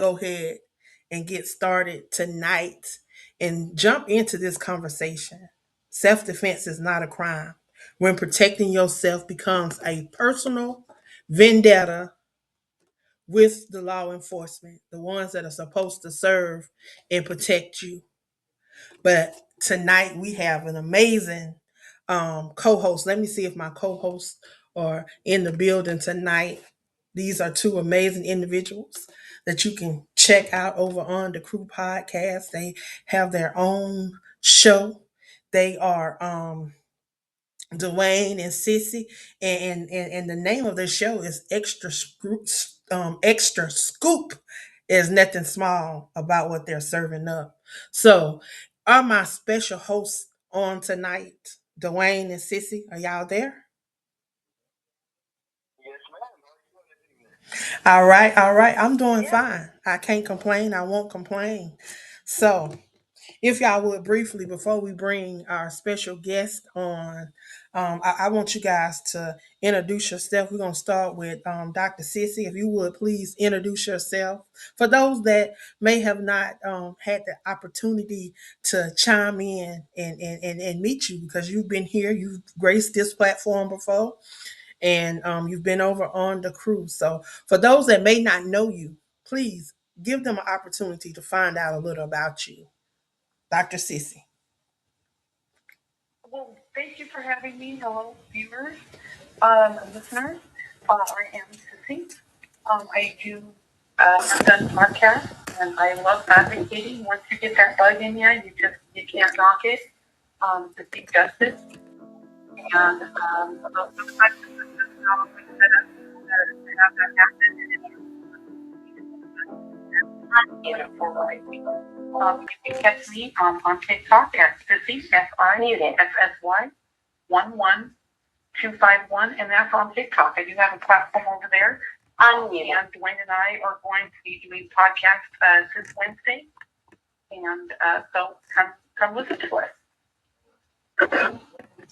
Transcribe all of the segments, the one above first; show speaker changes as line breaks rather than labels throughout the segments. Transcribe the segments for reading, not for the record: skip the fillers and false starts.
go ahead and get started tonight and jump into this conversation. Self defense is not a crime. When protecting yourself becomes a personal vendetta with the law enforcement, the ones that are supposed to serve and protect you. But tonight we have an amazing co-host. Let me see if my co-hosts are in the building tonight. These are two amazing individuals that you can check out over on the Crew Podcast. They have their own show. They are Dwayne and Sissy, and the name of the show is Extra Scoop. Is nothing small about what they're serving up. So, are my special hosts on tonight, Dwayne and Sissy? Are y'all there? All right, all right. I'm doing fine. I can't complain. I won't complain. So, if y'all would briefly, before we bring our special guest on, I want you guys to introduce yourself. We're going to start with Dr. Sissy. If you would please introduce yourself. For those that may have not had the opportunity to chime in and meet you because you've been here, you've graced this platform before, and you've been over on the cruise. So for those that may not know you, please give them an opportunity to find out a little about you. Dr. Sissy.
Well, thank you for having me. Hello, viewers, listeners. I am Sissy. I do have done podcasts, and I love advocating. Once you get that bug in you, you can't knock it. To seek justice, and about the types of systems how we set up to have that happen, and it's for right people. You can catch me on TikTok at Sissy SISSY 11251, and that's on TikTok. I do have a platform over there. Unmuted. And Dwayne and I are going to be doing podcasts this Wednesday, and so come listen to us.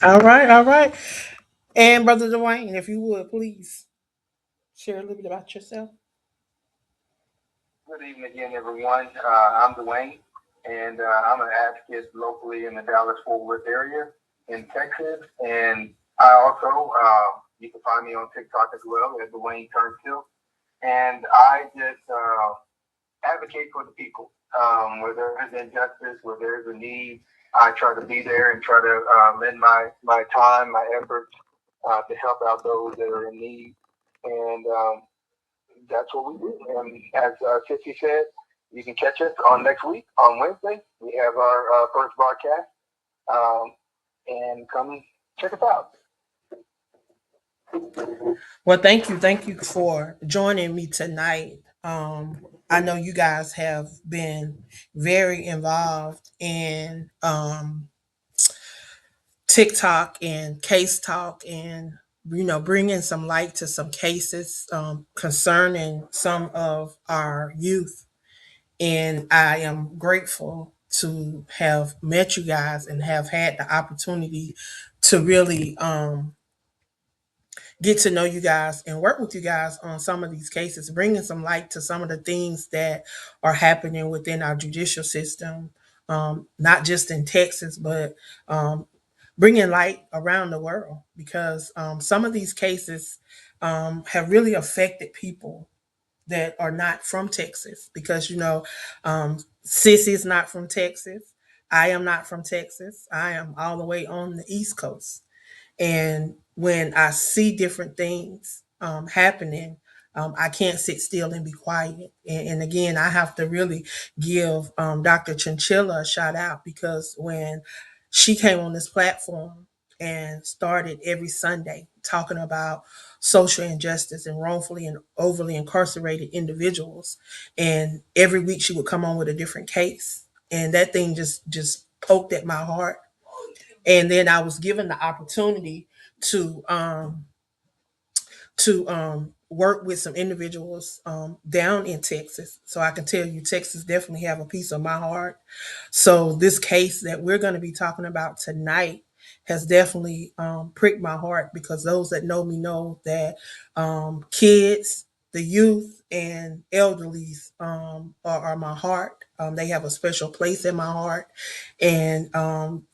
All right, all right. And Brother Dwayne, if you would please share a little bit about yourself.
Good evening again, everyone. I'm Dwayne, and I'm an advocate locally in the Dallas-Fort Worth area in Texas. And I also, you can find me on TikTok as well as Dwayne Turnstill. And I just advocate for the people. Where there is injustice, where there is a need, I try to be there and try to lend my time, my efforts to help out those that are in need. And that's what we do. And as Sissy said, you can catch us on next week on Wednesday. We have our first broadcast, and come check us out.
Well, thank you for joining me tonight. I know you guys have been very involved in TikTok and case talk, and bringing some light to some cases concerning some of our youth. And I am grateful to have met you guys and have had the opportunity to really get to know you guys and work with you guys on some of these cases, bringing some light to some of the things that are happening within our judicial system, not just in Texas, but bringing light around the world, because some of these cases have really affected people that are not from Texas. Because Sissy's not from Texas. I am not from Texas. I am all the way on the East Coast. And when I see different things happening, I can't sit still and be quiet. And again, I have to really give Dr. Chinchilla a shout out, because when she came on this platform and started every Sunday talking about social injustice and wrongfully and overly incarcerated individuals, and every week she would come on with a different case, and that thing just poked at my heart. And then I was given the opportunity to work with some individuals down in Texas. So I can tell you, Texas definitely have a piece of my heart. So this case that we're going to be talking about tonight has definitely pricked my heart, because those that know me know that kids the youth and elderlies are my heart. They have a special place in my heart. And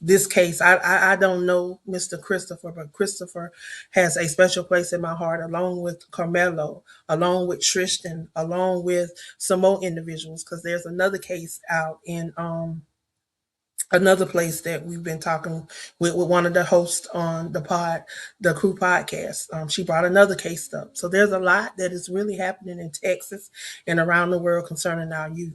this case, I don't know Mr. Christopher, but Christopher has a special place in my heart, along with Carmelo, along with Tristan, along with some more individuals, because there's another case out in another place that we've been talking with one of the hosts on the crew podcast. She brought another case up. So there's a lot that is really happening in Texas and around the world concerning our youth.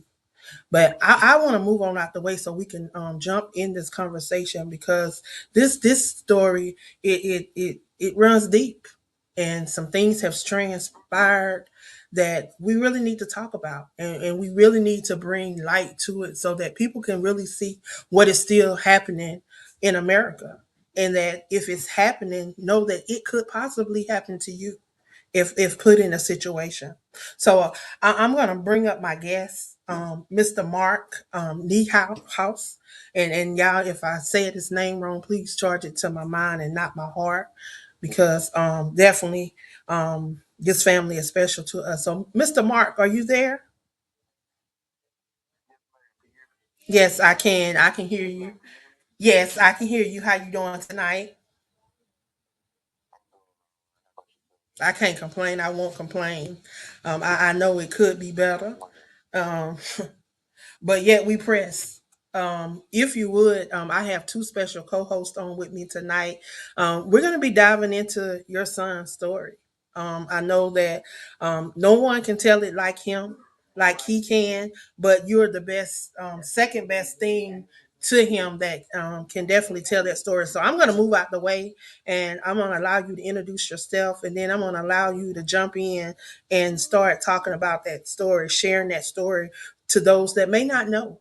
But I want to move on out the way so we can jump in this conversation, because this story it runs deep, and some things have transpired that we really need to talk about, and we really need to bring light to it so that people can really see what is still happening in America, and that if it's happening, know that it could possibly happen to you if put in a situation. So I'm going to bring up my guest, Mr. Mark Niehaus. And y'all, if I said his name wrong, please charge it to my mind and not my heart, because definitely this family is special to us. So, Mr. Mark, are you there? Yes, I can. I can hear you. Yes, I can hear you. How you doing tonight? I can't complain. I won't complain. I know it could be better. Um, but yet we press. If you would, I have two special co-hosts on with me tonight. We're going to be diving into your son's story. I know that no one can tell it like him, like he can, but you're the best, second best thing to him that can definitely tell that story. So I'm going to move out the way, and I'm going to allow you to introduce yourself, and then I'm going to allow you to jump in and start talking about that story, sharing that story to those that may not know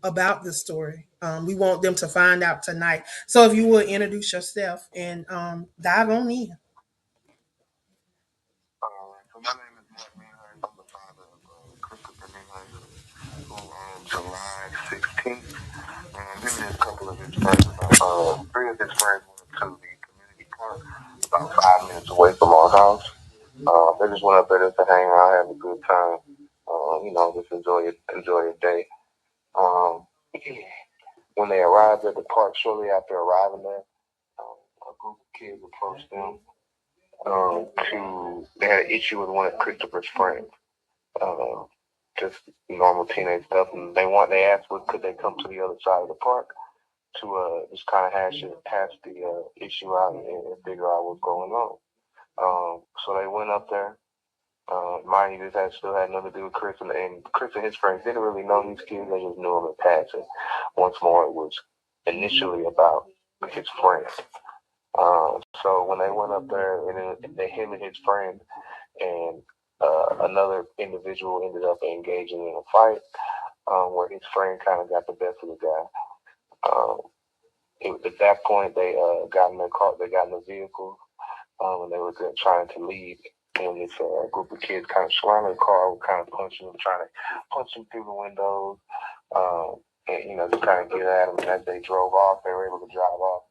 about the story. We want them to find out tonight. So if you would introduce yourself and dive on in.
So my name is Mark Meehan. I'm the father of Christopher Meehan, who on July 16th, him and a couple of his friends, three of his friends went to the community park about 5 minutes away from our house. They just went up there just to hang out, have a good time, just enjoy your day. Um, when they arrived at the park, shortly after arriving there, a group of kids approached them they had an issue with one of Christopher's friends. Uh, just normal teenage stuff, and they asked, could they come to the other side of the park to just kind of hash the issue out and figure out what's going on. So they went up there. Mind you, still had nothing to do with Chris, and Chris and his friends didn't really know these kids. They just knew them in passing. Once more, it was initially about his friends. So when they went up there, and him and his friend and another individual ended up engaging in a fight, where his friend kind of got the best of the guy. At that point, they got in their car, they got in the vehicle, and they were trying to leave. And this group of kids kind of surrounded the car, were kind of punching them, trying to punch them through the windows, and just kind of get at them. And as they drove off, they were able to drive off.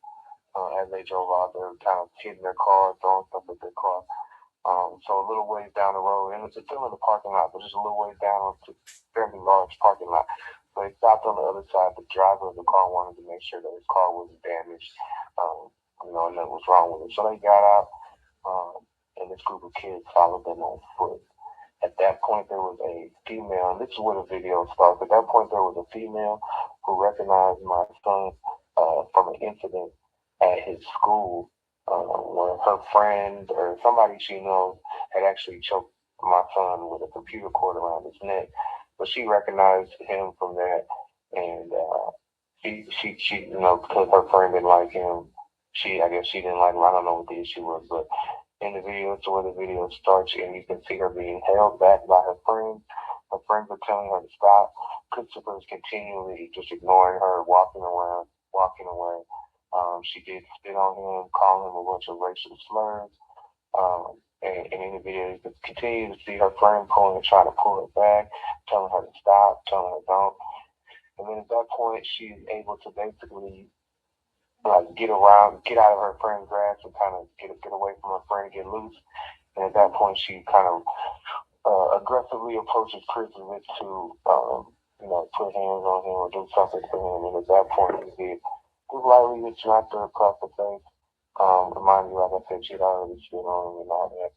As they drove off, they were kind of hitting their car, throwing stuff at their car. So a little ways down the road, and it's still in the parking lot, but just a little ways down, it's a fairly large parking lot. So they stopped on the other side. The driver of the car wanted to make sure that his car wasn't damaged, and nothing was wrong with it. So they got out, and this group of kids followed them on foot. At that point, there was a female, and this is where the video starts. At that point, there was a female who recognized my son from an incident at his school, where her friend or somebody she knows had actually choked my son with a computer cord around his neck. But she recognized him from that, and because her friend didn't like him, I guess she didn't like him. I don't know what the issue was, but in the video, it's where the video starts, and you can see her being held back by her friends. Her friends are telling her to stop. Christopher is continually just ignoring her, walking around, walking away. She did spit on him, calling him a bunch of racial slurs. And in the video, you can continue to see her friend trying to pull her back, telling her to stop, telling her don't. And then at that point, she's able to basically get out of her friend's grasp and kind of get away from her friend, get loose. And at that point, she kind of aggressively approaches Chris as if to, put hands on him or do something to him. And at that point, he did just lightly hit smacked her across the face. Remind you, like I said, she'd already spit on him and all that.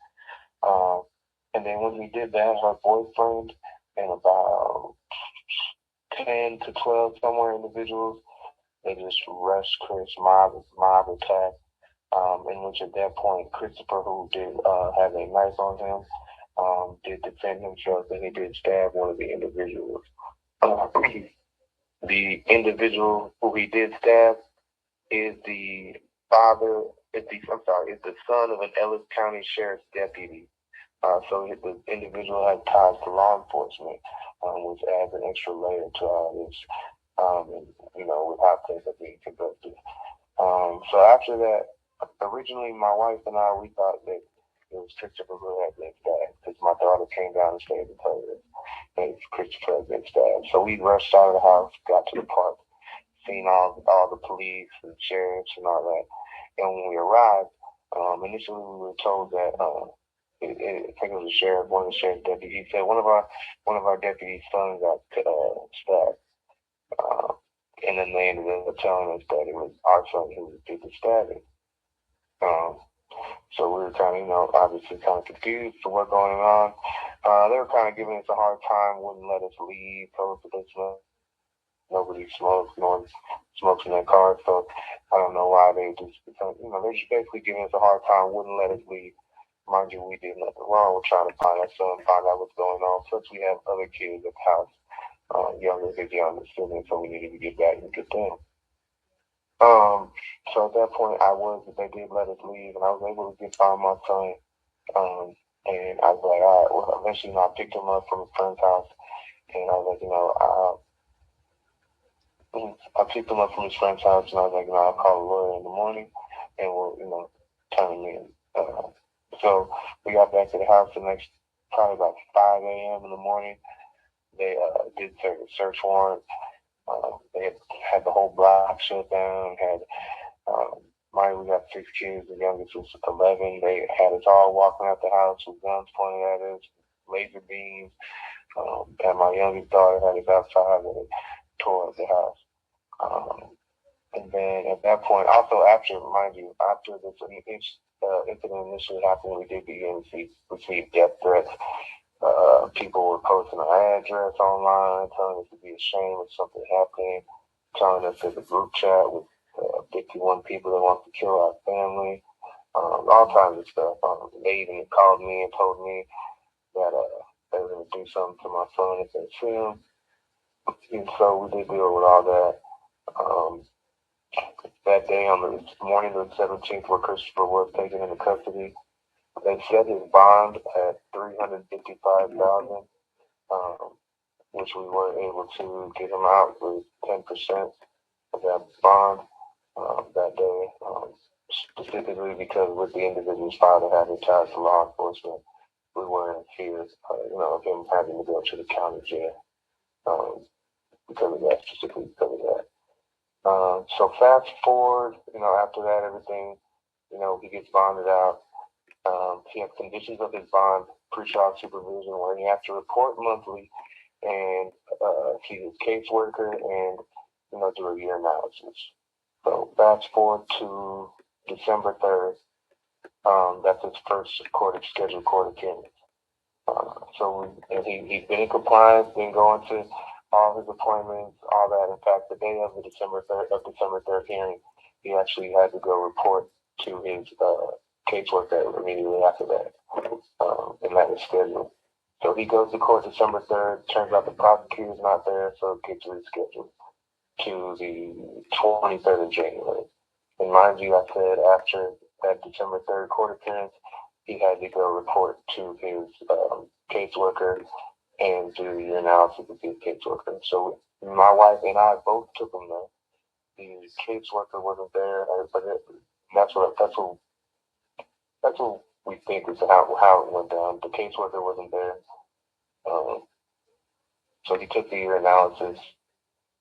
And then when he did that, her boyfriend and about 10 to 12 somewhere individuals, they just rushed Chris, mob attack. In which at that point, Christopher, who did have a knife on him, did defend himself, and he did stab one of the individuals. The individual who he did stab is the father, is the son of an Ellis County Sheriff's deputy. So the individual had ties to law enforcement, which adds an extra layer to all this, with how things are being conducted. So after that, originally my wife and I, we thought that it was Christopher who had been stabbed because my daughter came downstairs and told us that Christopher had been stabbed. So we rushed out of the house, got to the park, seen all the police and sheriffs and all that. And when we arrived, initially we were told that I think it was one of the sheriff's deputies. He said one of our deputies' sons got stabbed. And then they ended up telling us that it was our son who did the stabbing. So we were kind of, obviously kind of confused for what's going on. They were kind of giving us a hard time, wouldn't let us leave, told us that they smoked. Nobody smokes, no one smokes in their car. So I don't know why they just, they're just basically giving us a hard time, wouldn't let us leave. Mind you, we did nothing wrong. We're trying to find our son, find out what's going on. Plus, we have other kids at the house, younger students, so we needed to get back and get them. So at that point, they did let us leave, and I was able to find my son. And I was like, all right, well, eventually, I picked him up from his friend's house, and I was like, I picked him up from his friend's house, and I was like, I'll call a lawyer in the morning, and we'll, turn him in. So we got back to the house the next, probably about 5 a.m. in the morning. They did serve a search warrant. They had the whole block shut down. We got 6 kids. The youngest was 11. They had us all walking out the house with guns pointed at us, laser beams. And my youngest daughter had us outside with a tour of the house. And then at that point, also after this incident initially happened, we did begin to receive death threats. People were posting our address online, telling us to be ashamed of something happening, telling us there's a group chat with 51 people that want to kill our family, all kinds of stuff. They even called me and told me that they were going to do something to my son if they see him. And so we did deal with all that. That day, on the morning of the 17th, where Christopher was taken into custody, they set his bond at $355,000, which we were able to get him out with 10% of that bond that day, specifically because with the individual's father having ties to law enforcement, we were in fear, of him having to go to the county jail because of that, specifically because of that. So fast forward, after that, everything, he gets bonded out. He has conditions of his bond, pre-trial supervision, where he has to report monthly and he's a caseworker and, do a year analysis. So fast forward to December 3rd. That's his first scheduled court appearance. He's been in compliance, been going to all his appointments, all that. In fact, the day of the December 3rd hearing, he actually had to go report to his caseworker immediately after that, and that was scheduled. So he goes to court December 3rd. Turns out the prosecutor's not there, so it gets rescheduled to the 23rd of January. And mind you, I said after that December 3rd court appearance, he had to go report to his caseworker and do the analysis with his caseworker. So my wife and I both took him there. The caseworker wasn't there, but that's what we think is how it went down. The caseworker wasn't there, so he took the urinalysis,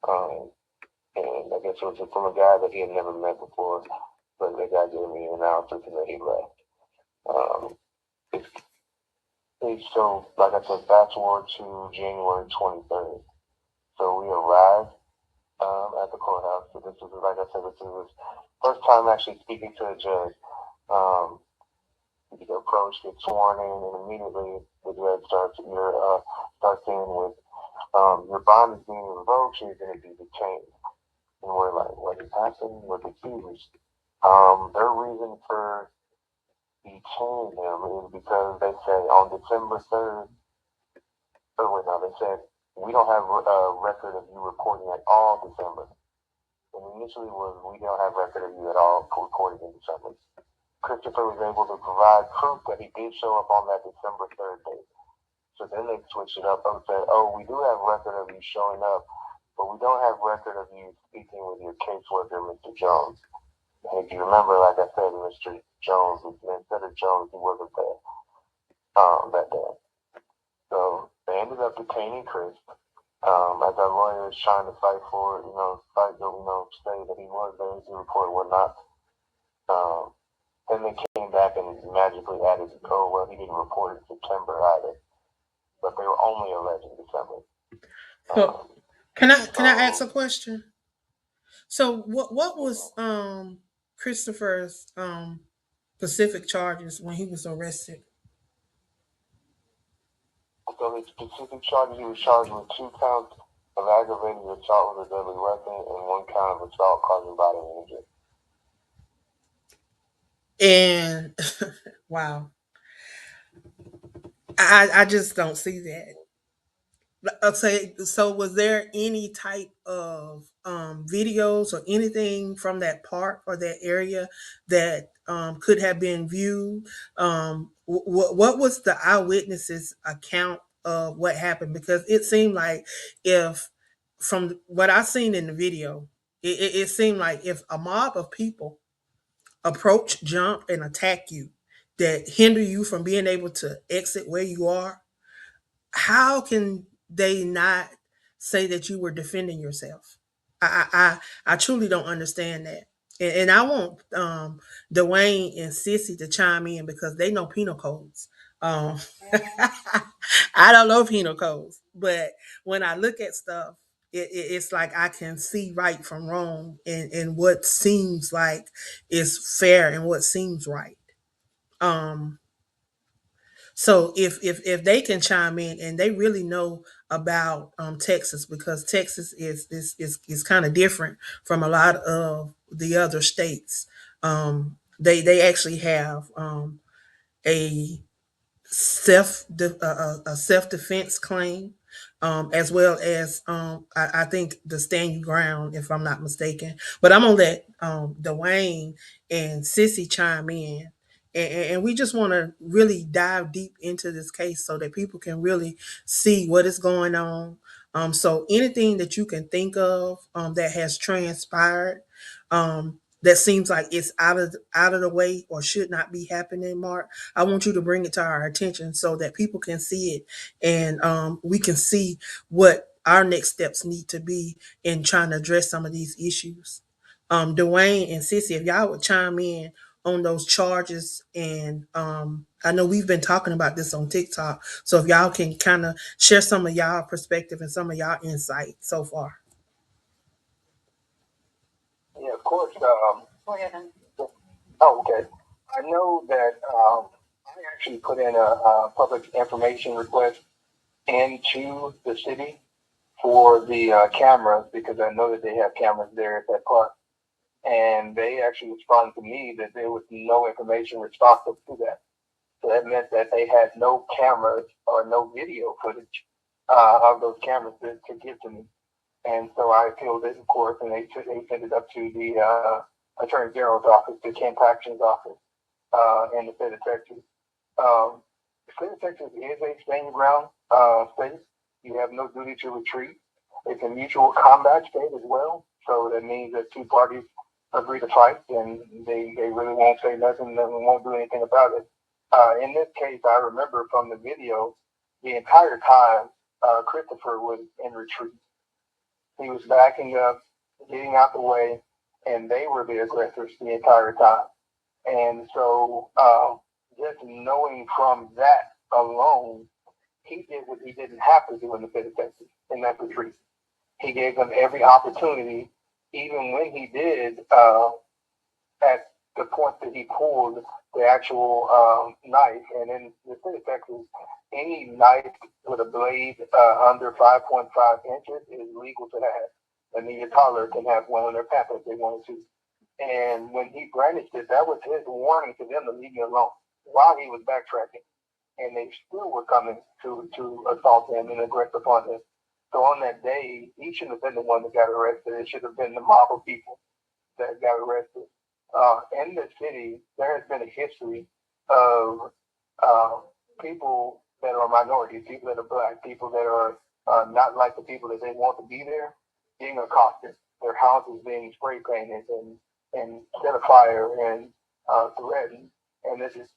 and I guess it was from a guy that he had never met before, but the guy gave me an urinalysis and then he left. So, like I said, fast forward to January 23rd. So we arrived at the courthouse. So this was, like I said, this is his first time actually speaking to a judge. You get approached, get sworn in, and immediately the judge starts in with your bond is being revoked, you're going to be detained. And we're like, what is happening? We're confused. Their reason for detaining him is because they say on December 3rd, they said, we don't have a record of you reporting at all December. And initially was, we don't have record of you at all recording in December. Christopher was able to provide proof that he did show up on that December 3rd date. So then they switched it up and said, oh, we do have record of you showing up, but we don't have record of you speaking with your caseworker, Mr. Jones. And if you remember, like I said, Mr. Jones, instead of Jones, he wasn't there that day. So they ended up detaining Chris. As our lawyer is trying to fight for, say that he was there to report whatnot. Then they came back and magically added, oh, well, he didn't report in September either. But they were only alleging December.
So can I ask a question? So what was Christopher's specific charges when he was arrested?
So his specific charges, he was charged with 2 counts of aggravated assault with a deadly weapon and 1 count of assault causing bodily injury.
And wow, I just don't see that. Okay, so was there any type of videos or anything from that park or that area that could have been viewed? What was the eyewitnesses account of what happened? Because it seemed like, if from what I seen in the video, it seemed like if a mob of people approach, jump, and attack you, that hinder you from being able to exit where you are, how can they not say that you were defending yourself? I truly don't understand that. And I want Dwayne and Sissy to chime in because they know penal codes. Um, I don't know penal codes, but when I look at stuff, it's like I can see right from wrong, and what seems like is fair and what seems right. Um, so if they can chime in and they really know about Texas, because Texas is kind of different from a lot of the other states. They actually have a a self defense claim, as well as I think the stand your ground, if I'm not mistaken. But I'm gonna let Dwayne and Sissy chime in, and we just want to really dive deep into this case so that people can really see what is going on. So anything that you can think of that has transpired, that seems like it's out of the way or should not be happening, Mark, I want you to bring it to our attention so that people can see it, and we can see what our next steps need to be in trying to address some of these issues. Dwayne and Sissy, if y'all would chime in on those charges, and I know we've been talking about this on TikTok, so if y'all can kind of share some of y'all perspective and some of y'all insight so far.
Yeah, of course. Go ahead. Oh, okay. I know that I actually put in a public information request into the city for the cameras, because I know that they have cameras there at that park. And they actually responded to me that there was no information responsive to that. So that meant that they had no cameras or no video footage of those cameras to give to me. And so I appealed it, of course, and they sent it up to the Attorney General's office, the Ken Paxton's office in the state of Texas. The state of Texas is a stand ground state. You have no duty to retreat. It's a mutual combat state as well. So that means that 2 parties agree to fight, and they really won't say nothing, and won't do anything about it. In this case, I remember from the video, the entire time Christopher was in retreat. He was backing up, getting out the way, and they were the aggressors the entire time. And so just knowing from that alone, he did what he didn't have to do in the state of Texas in that retreat. He gave them every opportunity, even when he did, at the point that he pulled the actual knife. And in the state of Texas, any knife with a blade under 5.5 inches is legal to have. I mean, your toddler can have one in their pants if they wanted to. And when he brandished it, that was his warning to them to leave me alone while he was backtracking. And they still were coming to assault him and aggress upon him. So on that day, he shouldn't have been the one that got arrested. It should have been the mob of people that got arrested. In the city, there has been a history of uh, people that are minorities, people that are black, people that are not like the people that they want to be there, being accosted, their houses being spray painted and set afire and threatened. And this has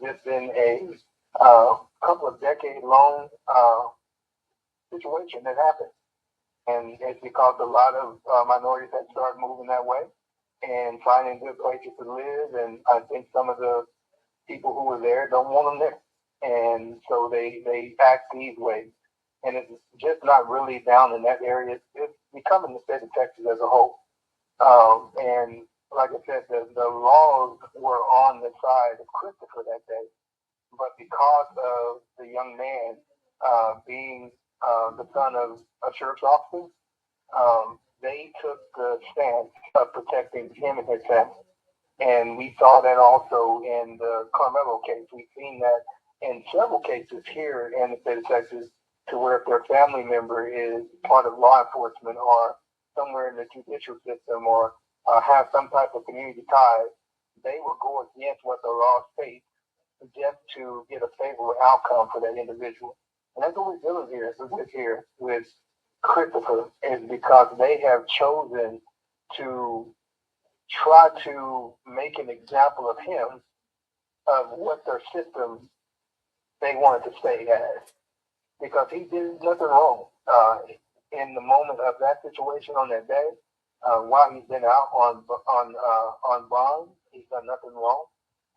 just been a couple of decade long situation that happened. And it's because a lot of minorities had started moving that way and finding good places to live. And I think some of the people who were there don't want them there. And so they act these ways. And it's just not really down in that area. It's becoming the state of Texas as a whole. And like I said, the laws were on the side of Christopher that day. But because of the young man being the son of a sheriff's officer, they took the stance of protecting him and his family. And we saw that also in the Carmelo case. We've seen that in several cases here in the state of Texas, to where if their family member is part of law enforcement or somewhere in the judicial system or have some type of community ties, they will go against what the law states just to get a favorable outcome for that individual. And that's what we're dealing here with Christopher, is because they have chosen to try to make an example of him, of what their system they wanted to stay as, because he did nothing wrong in the moment of that situation on that day. While he's been out on bond, he's done nothing wrong.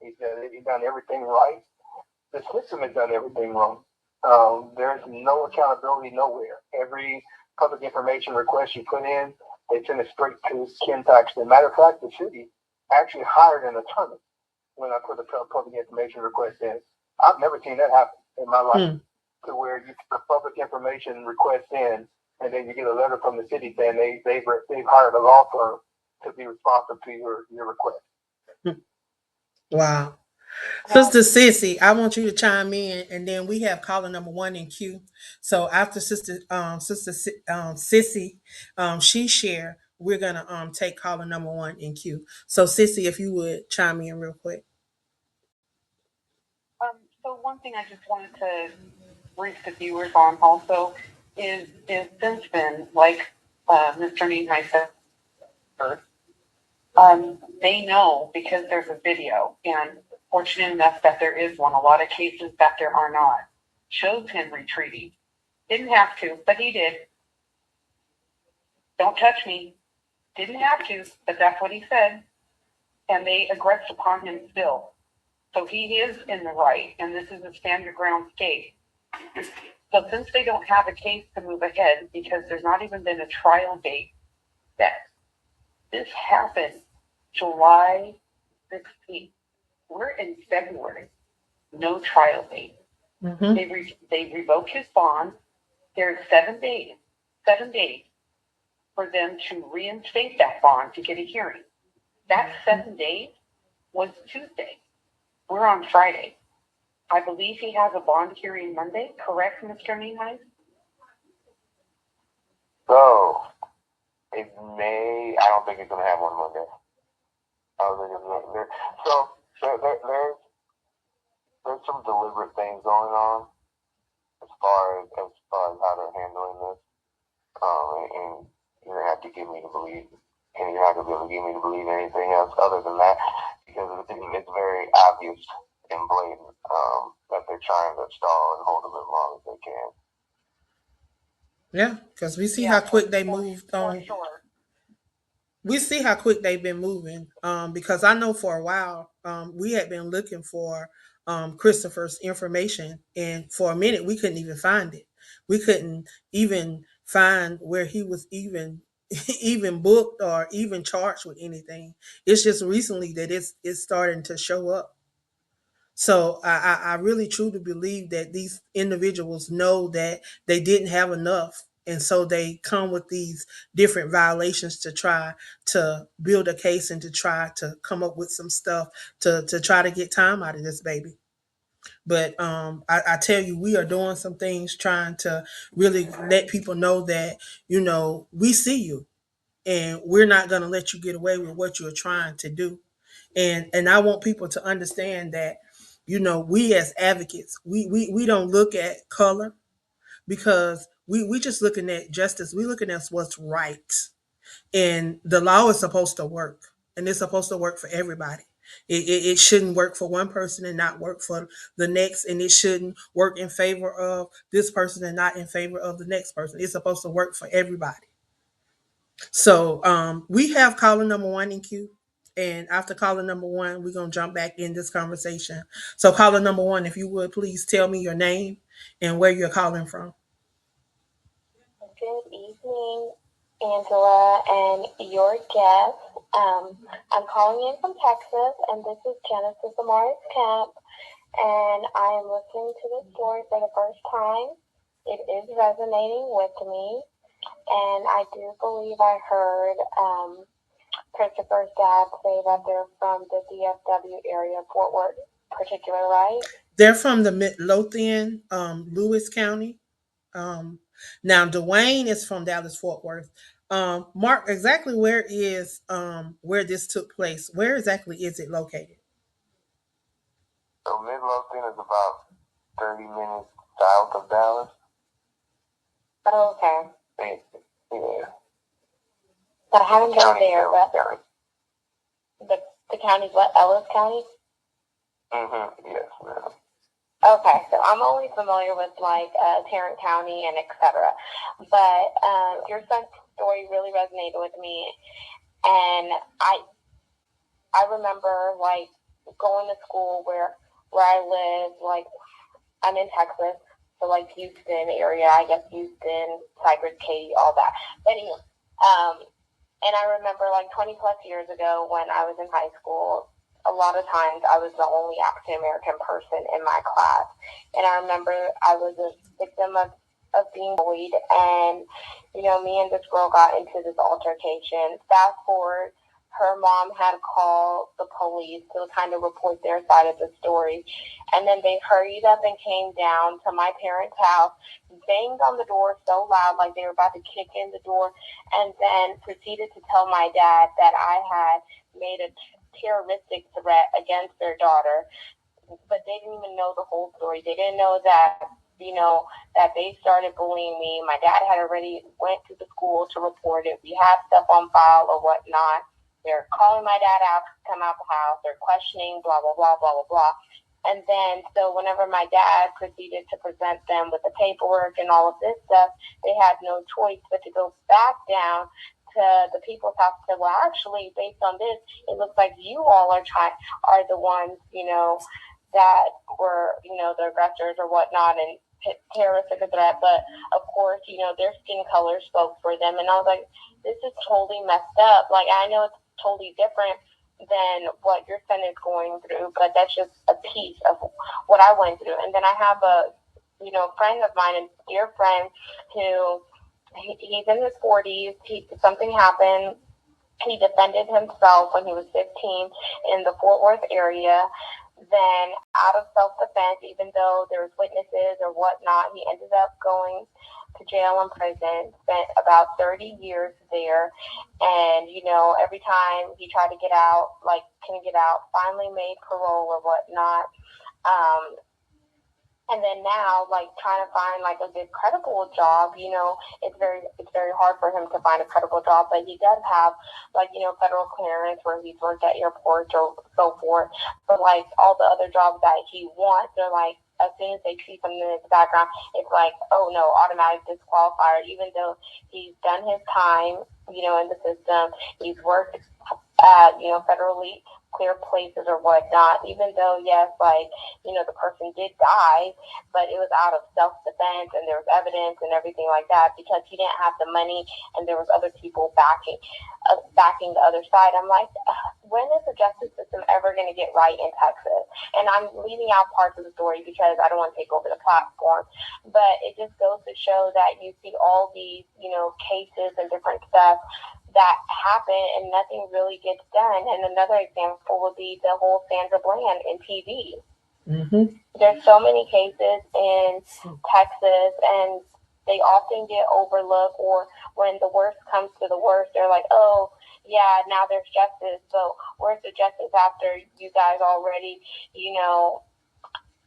He's done everything right. The system has done everything wrong. There's no accountability nowhere. Every public information request you put in, they send it straight to Ken Paxton. Matter of fact, the city actually hired an attorney when I put a public information request in. I've never seen that happen in my life, to where you put a public information request in, and then you get a letter from the city saying they've hired a law firm to be responsive to your request.
Wow. Sister Sissy, I want you to chime in, and then we have caller number one in queue. So after Sissy, she share, we're gonna take caller number one in queue. So Sissy, if you would chime in real quick.
So one thing I just wanted to brief the viewers on also is since then, like Mr. Nehai said, they know because there's a video, and fortunate enough that there is one. A lot of cases that there are not shows him retreating. Didn't have to, but he did. Don't touch me. Didn't have to, but that's what he said. And they aggressed upon him still. So he is in the right, and this is a stand your ground state. So since they don't have a case to move ahead, because there's not even been a trial date set, this happened July 16th. We're in February. No trial date.
Mm-hmm.
They revoked his bond. There's 7 days for them to reinstate that bond to get a hearing. That 7 days was Tuesday. We're on Friday. I believe he has a bond hearing Monday, correct, Mr. Nehai?
So it may. I don't think he's going to have one Monday. I don't think it's going to. So there's some deliberate things going on as far as how they're handling this. And you're gonna have to get me to believe, and you're not gonna be able to get me to believe anything else other than that, because it's very obvious and blatant that they're trying to stall and hold them as long as they can.
Yeah, because we see how quick they moved
For
on.
sure.
We see how quick they've been moving. Because I know for a while, we had been looking for Christopher's information, and for a minute we couldn't even find it. We couldn't even find where he was even even booked or even charged with anything. It's just recently that it's starting to show up. So I really truly believe that these individuals know that they didn't have enough. And so they come with these different violations to try to build a case and to try to come up with some stuff to try to get time out of this baby. But I tell you, we are doing some things trying to really let people know that, we see you and we're not going to let you get away with what you're trying to do. And I want people to understand that, we as advocates, we don't look at color, because we just looking at justice. We looking at what's right, and the law is supposed to work, and it's supposed to work for everybody. It shouldn't work for one person and not work for the next, and it shouldn't work in favor of this person and not in favor of the next person. It's supposed to work for everybody. So we have caller number one in queue. And after caller number one, we're going to jump back in this conversation. So, caller number one, if you would please tell me your name and where you're calling from.
Good evening, Angela, and your guest. I'm calling in from Texas, and this is Genesis Amaris Camp, and I am listening to this story for the first time. It is resonating with me, and I do believe I heard Christopher's dad say that they're from the DFW area, Fort Worth, particular, right?
They're from the Midlothian, Lewis County. Um, Now, Dwayne is from Dallas Fort Worth. Mark, exactly where this took place? Where exactly is it located?
So Midlothian is about 30 minutes south of Dallas.
Oh, okay.
Yeah.
So I haven't been there, but the county's what? Ellis County?
Yes, ma'am.
Okay, so I'm only familiar with like Tarrant County and etc. But your son's story really resonated with me, and I remember like going to school where I live. Like I'm in Texas, so like Houston area, I guess Houston, Cypress, Katy, all that. But anyway, and I remember like 20 plus years ago when I was in high school, a lot of times I was the only African American person in my class. And I remember I was a victim of being bullied. And, me and this girl got into this altercation. Fast forward, her mom had called the police to kind of report their side of the story. And then they hurried up and came down to my parents' house, banged on the door so loud, like they were about to kick in the door, and then proceeded to tell my dad that I had made a terroristic threat against their daughter. But they didn't even know the whole story. They didn't know that, that they started bullying me. My dad had already went to the school to report it. We had stuff on file or whatnot. They're calling my dad out to come out the house. They're questioning, blah, blah, blah, blah, blah, blah. And then, so whenever my dad proceeded to present them with the paperwork and all of this stuff, they had no choice but to go back down to the people's house and said, well, actually, based on this, it looks like you all are the ones, that were, the aggressors or whatnot, and terroristic threat. But of course, their skin color spoke for them. And I was like, this is totally messed up. Like, I know it's totally different than what your son is going through, but that's just a piece of what I went through. And then I have a, friend of mine, a dear friend, who he's in his 40s. Something happened. He defended himself when he was 15 in the Fort Worth area. Then, out of self-defense, even though there was witnesses or whatnot, he ended up going to jail and prison, spent about 30 years there. And, every time he tried to get out, couldn't get out, finally made parole or whatnot. And then now, trying to find a good credible job, it's very hard for him to find a credible job. But he does have federal clearance where he's worked at airports or so forth. But all the other jobs that he wants, they're as soon as they see something in his background, it's oh no, automatic disqualifier. Even though he's done his time, in the system, he's worked at federally clear places or whatnot, even though, yes, like, the person did die, but it was out of self defense and there was evidence and everything like that because he didn't have the money and there was other people backing the other side. I'm like, when is the justice system ever going to get right in Texas? And I'm leaving out parts of the story because I don't want to take over the platform, but it just goes to show that you see all these, cases and different stuff that happen and nothing really gets done. And another example would be the whole Sandra Bland in TV.
Mm-hmm.
There's so many cases in Texas, and they often get overlooked, or when the worst comes to the worst, they're like, oh, yeah, now there's justice. So where's the justice after you guys already,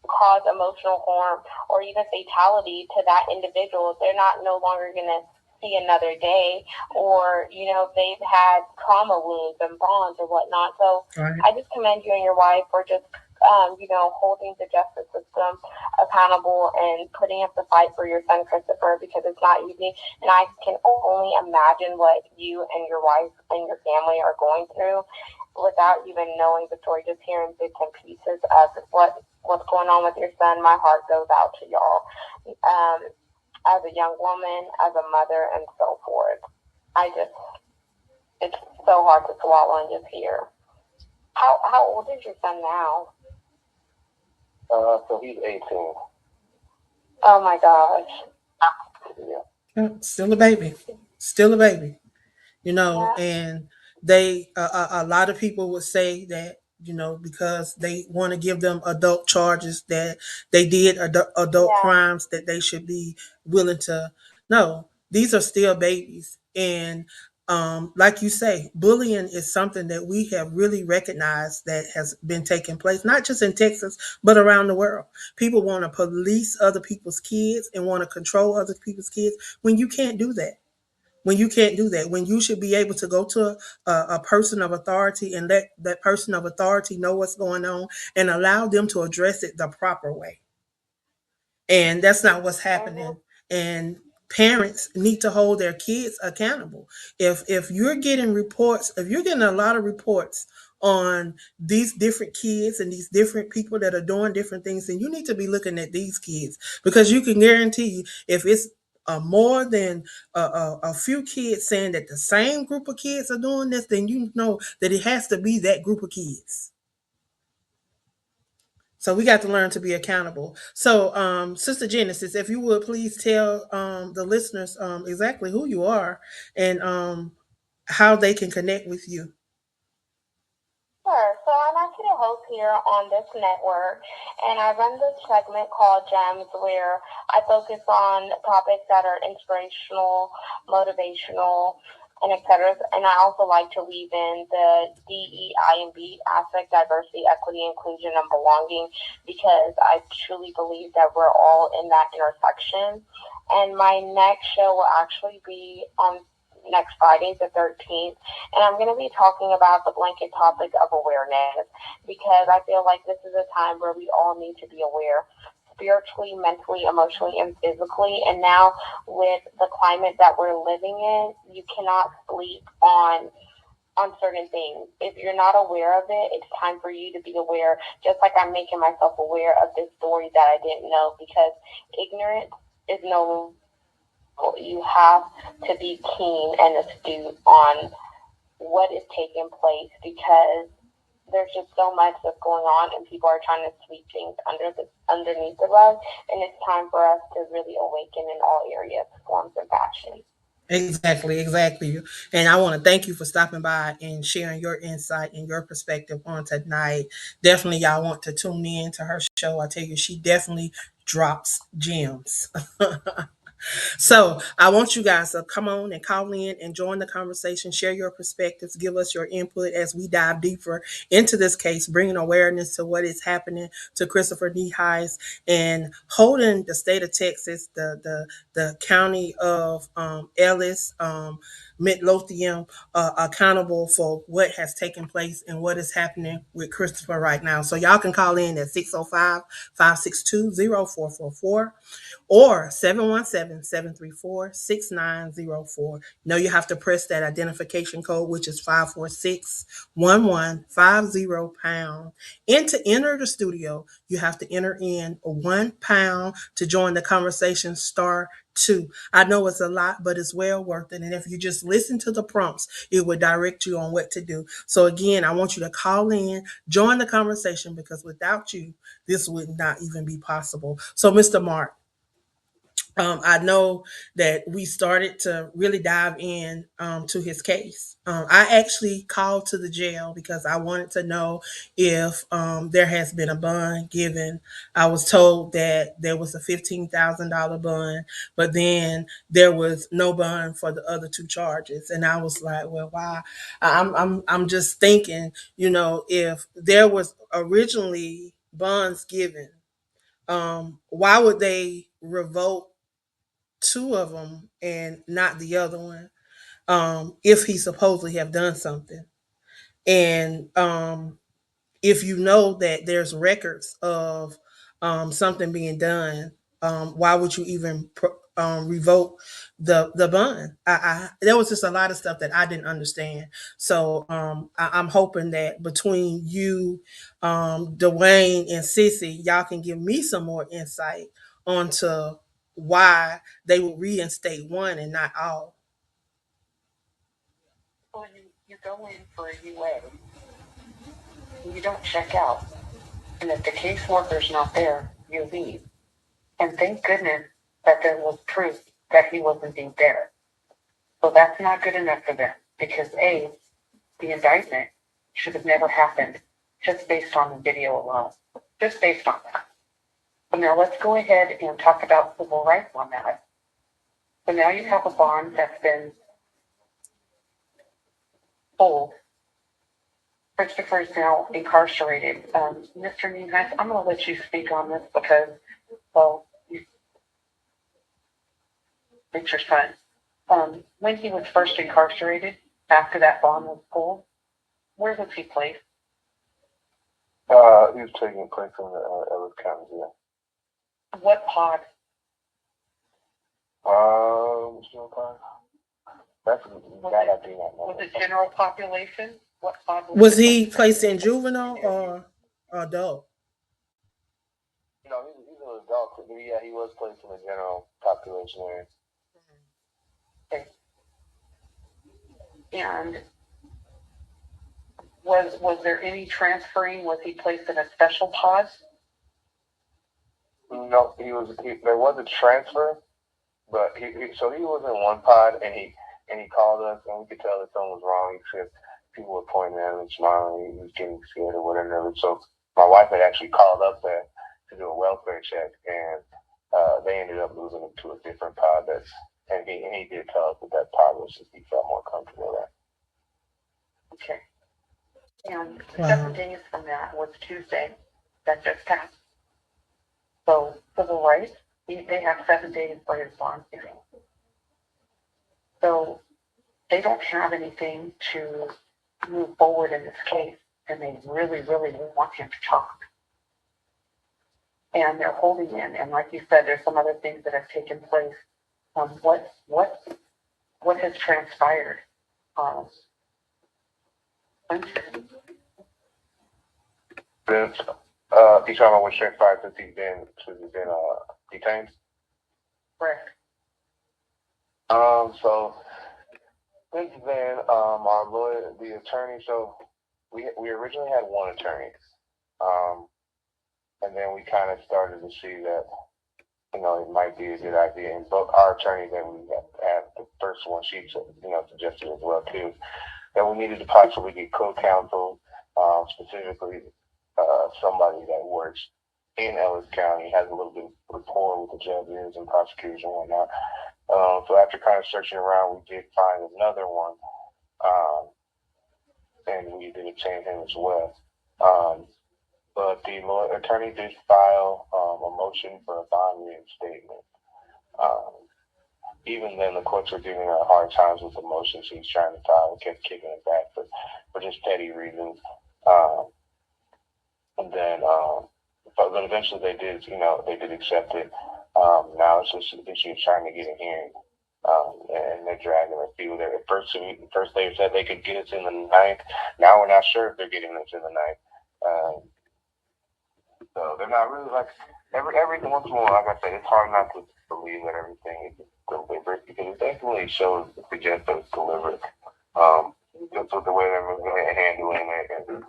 cause emotional harm or even fatality to that individual? They're not no longer going to see another day, or they've had trauma wounds and bonds or whatnot. So
Right.
I just commend you and your wife for just holding the justice system accountable and putting up the fight for your son Christopher, because it's not easy, and I can only imagine what you and your wife and your family are going through without even knowing the story. Just hearing bits and pieces of what's going on with your son, my heart goes out to y'all. As a young woman, as a mother, and so forth. It's so hard to swallow and just hear. How old is your son now?
So he's 18.
Oh my gosh.
Yeah, still a baby. Still a baby.
Yeah.
And they a lot of people would say that because they want to give them adult charges that they did adult
Yeah.
crimes that they should be willing to. No, these are still babies, and like you say, bullying is something that we have really recognized that has been taking place, not just in Texas, but around the world. People want to police other people's kids and want to control other people's kids when you can't do that. When you should be able to go to a person of authority and let that person of authority know what's going on and allow them to address it the proper way. And that's not what's happening. And parents need to hold their kids accountable. If you're getting reports, if you're getting a lot of reports on these different kids and these different people that are doing different things, then you need to be looking at these kids, because you can guarantee if it's more than a few kids saying that the same group of kids are doing this, then you know that it has to be that group of kids. So we got to learn to be accountable. So, Sister Genesis, if you would please tell the listeners exactly who you are and how they can connect with you.
Sure. So I'm actually a host here on this network, and I run this segment called Gems, where I focus on topics that are inspirational, motivational, and etc. And I also like to weave in the DEI and B aspect: diversity, equity, inclusion, and belonging, because I truly believe that we're all in that intersection. And my next show will actually be on next Friday, the 13th, and I'm going to be talking about the blanket topic of awareness, because I feel like this is a time where we all need to be aware spiritually, mentally, emotionally, and physically. And now with the climate that we're living in, you cannot sleep on certain things. If you're not aware of it, it's time for you to be aware, just like I'm making myself aware of this story that I didn't know, because ignorance is no, you have to be keen and astute on what is taking place, because there's just so much that's going on and people are trying to sweep things underneath the rug, and it's time for us to really awaken in all areas, forms, and fashion.
Exactly, exactly. And I want to thank you for stopping by and sharing your insight and your perspective on tonight. Definitely, y'all want to tune in to her show. I tell you, she definitely drops gems. So I want you guys to come on and call in and join the conversation, share your perspectives, give us your input as we dive deeper into this case, bringing awareness to what is happening to Christopher Nehies and holding the state of Texas, the county of Ellis, Midlothian accountable for what has taken place and what is happening with Christopher right now. So y'all can call in at 605-562-0444 or 717-734-6904. No, you have to press that identification code, which is 546-1150 And to enter the studio, you have to enter in £1 to join the conversation *2. I know it's a lot, but it's well worth it. And if you just listen to the prompts, it will direct you on what to do. So again, I want you to call in, join the conversation, because without you, this would not even be possible. So, Mr. Mark, I know that we started to really dive in to his case. I actually called to the jail because I wanted to know if there has been a bond given. I was told that there was a $15,000 bond, but then there was no bond for the other two charges, and I was like, "Well, why?" I'm just thinking, if there was originally bonds given, why would they revoke two of them and not the other one, if he supposedly have done something? And if you know that there's records of something being done, why would you even revoke the bond? There was just a lot of stuff that I didn't understand. So I'm hoping that between you, Dwayne, and Sissy, y'all can give me some more insight onto why they would reinstate one and not all.
Well, you go in for a UA, and you don't check out. And if the caseworker's not there, you leave. And thank goodness that there was proof that he was indeed there. So that's not good enough for them because A, the indictment should have never happened just based on the video alone. Just based on that. So now let's go ahead and talk about civil rights on that. So now you have a bond that's been pulled. Christopher is now incarcerated. Mr. Nunez, I'm going to let you speak on this because, well, it's your son. When he was first incarcerated, after that bond was pulled, where was he placed?
He was taking place in the Ellis County jail.
What pod?
General pod? That I do not know.
Was it general population? What pod
Was he placed in juvenile or adult?
No, he's an adult. Yeah, he was placed in the general population area.
Okay. And was there any transferring? Was he placed in a special pod?
No, there was a transfer, but he was in one pod, and he called us, and we could tell that something was wrong. He said people were pointing at him and smiling. He was getting scared or whatever. So my wife had actually called up there to do a welfare check, and they ended up moving him to a different pod. And he did tell us that pod was just he felt more comfortable there.
Okay. And 7 days from that was Tuesday. That just passed. So civil rights, they have 7 days for his bond hearing. So they don't have anything to move forward in this case, and they really, really want him to talk. And they're holding in, and like you said, there's some other things that have taken place. What has transpired?
He's talking about what transpired since he's been detained.
Correct.
So since then, our lawyer, the attorney, so we originally had one attorney, and then we kind of started to see that it might be a good idea. And both our attorney that we had, the first one, she suggested as well too, that we needed to possibly get co-counsel, specifically somebody that works in Ellis County, has a little bit of rapport with the judges and prosecutors and whatnot. So after kind of searching around, we did find another one, and we did obtain him as well. But the attorney did file a motion for a bond reinstatement. even then, the courts were giving her hard times with emotion. She was trying to file and kept kicking it back for just petty reasons. And then, but eventually they did, they did accept it. Now it's just she was trying to get a hearing, and they're dragging her feet there. First they said they could get us in the ninth. Now we're not sure if they're getting us in the ninth. So they're not really like every once in a while. Like I said, it's hard not to believe that everything is deliberate because it definitely shows suggests that it's deliberate. Just with the way they're handling it, and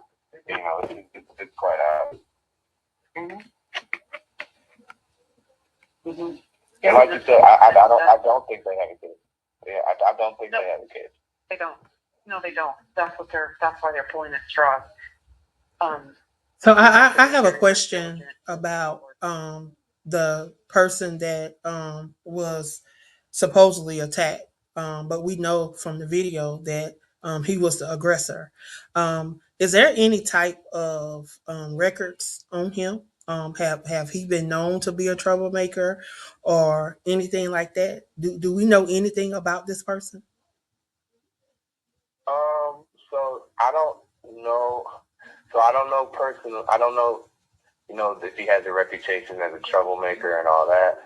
it's quite obvious.
Mm-hmm.
And like you said, I don't think they have a kid. Yeah, I don't think they have a kid.
They don't. No, they don't. That's why they're pulling at straws.
So I have a question about the person that was supposedly attacked, but we know from the video that he was the aggressor. Is there any type of records on him? Have he been known to be a troublemaker or anything like that? Do we know anything about this person?
So I don't know. So I don't know personally. I don't know, if he has a reputation as a troublemaker and all that.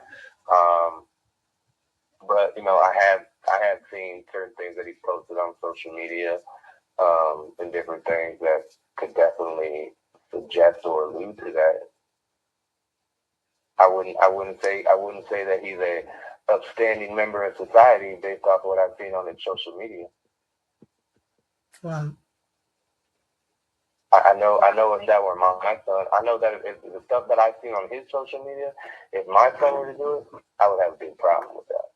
But I have seen certain things that he posted on social media, and different things that could definitely suggest or allude to that. I wouldn't say that he's a upstanding member of society based off of what I've seen on his social media.
Wow.
I know if that were my son, I know that if the stuff that I've seen on his social media, if my son were to do it, I would have a big problem with that.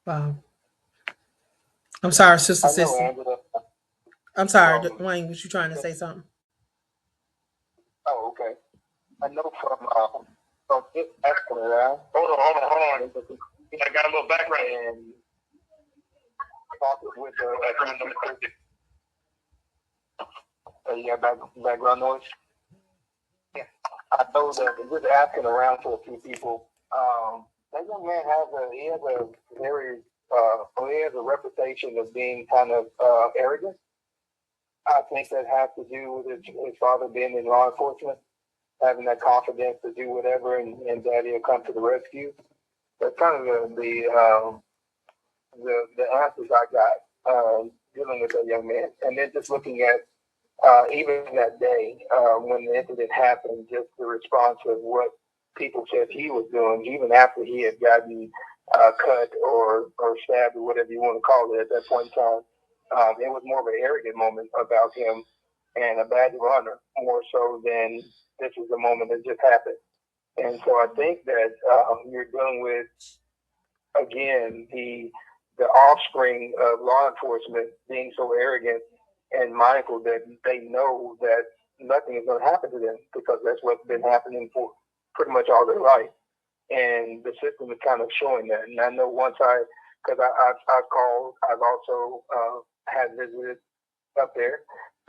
Wow. I'm sorry, Sister
I know,
Sister.
Angela.
I'm sorry, Wayne. Was you trying to say something?
Oh, okay. I know from this asking around. Hold on. I got a little background. And talking with the background noise. You got background noise? Yeah. I know that just asking around to a few people. That young man has a reputation of being kind of arrogant. I think that has to do with his father being in law enforcement, having that confidence to do whatever, and Daddy will come to the rescue. That's kind of the answers I got dealing with that young man, and then just looking at even that day when the incident happened, just the response of what people said he was doing, even after he had gotten cut or stabbed or whatever you want to call it at that point in time. It was more of an arrogant moment about him and a badge of honor, more so than this is the moment that just happened. And so I think that you're dealing with, again, the offspring of law enforcement being so arrogant and mindful that they know that nothing is going to happen to them because that's what's been happening for pretty much all their life. And the system is kind of showing that. And I know because I've called, I've also had visited up there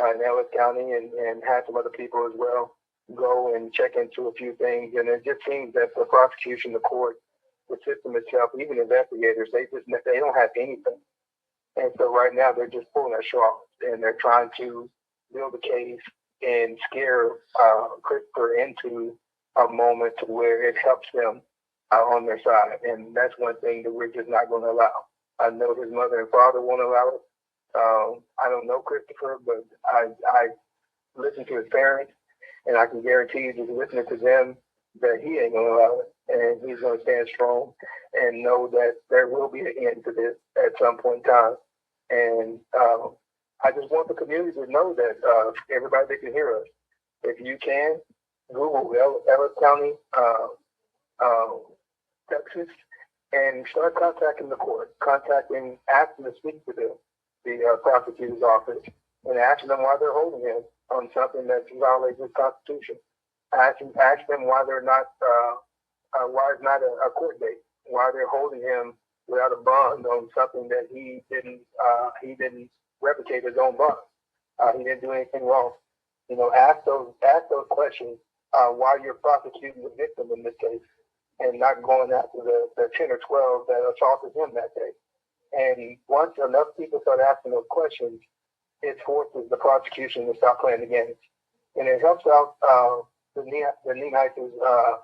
in Ellis County and had some other people as well go and check into a few things. And it just seems that the prosecution, the court, the system itself, even investigators, they don't have anything. And so right now they're just pulling their straws and they're trying to build a case and scare Christopher into a moment to where it helps them on their side. And that's one thing that we're just not going to allow. I know his mother and father won't allow it. I don't know Christopher, but I listen to his parents, and I can guarantee you, just listening to them, that he ain't gonna allow it, and he's gonna stand strong and know that there will be an end to this at some point in time. And I just want the community to know that everybody that can hear us, if you can, Google Ellis County, Texas, and start contacting the court, asking to speak to them, the prosecutor's office, and asking them why they're holding him on something that violates the Constitution. Ask them why they're not, why it's not a court date, why they're holding him without a bond on something that he didn't replicate his own bond. He didn't do anything wrong. Ask those questions while you're prosecuting the victim in this case. and not going after the 10 or 12 that assaulted him that day. And once enough people start asking those questions, it forces the prosecution to stop playing the games. And it helps out the Niemeyer's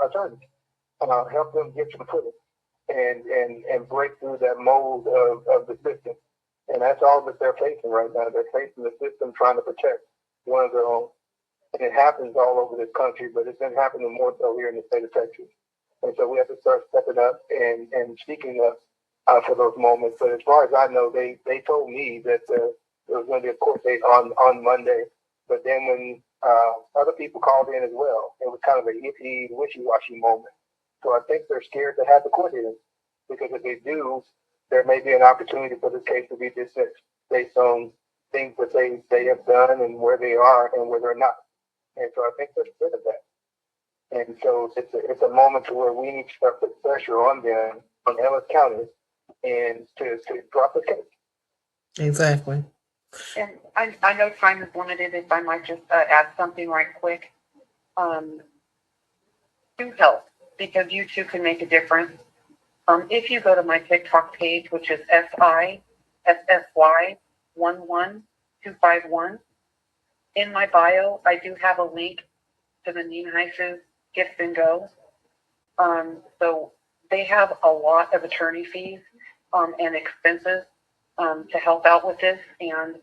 attorneys, help them get some footage and break through that mold of the system. And that's all that they're facing right now. They're facing the system trying to protect one of their own. And it happens all over this country, but it's been happening more so here in the state of Texas. And so we have to start stepping up and speaking up for those moments. But as far as I know, they told me that there was going to be a court date on Monday. But then when other people called in as well, it was kind of a iffy, wishy-washy moment. So I think they're scared to have the court hearing, because if they do, there may be an opportunity for this case to be dismissed based on things that they have done and where they are and where they're not. And so I think they're scared of that. And so it's a moment to where we need to start putting pressure on them, on Ellis County, and to drop the case.
Exactly.
And I know time is limited. If I might just add something right quick. Do help, because you too can make a difference. If you go to my TikTok page, which is SISSY11251, in my bio, I do have a link to the Niemeyer's Gift and Go. So they have a lot of attorney fees and expenses to help out with this. And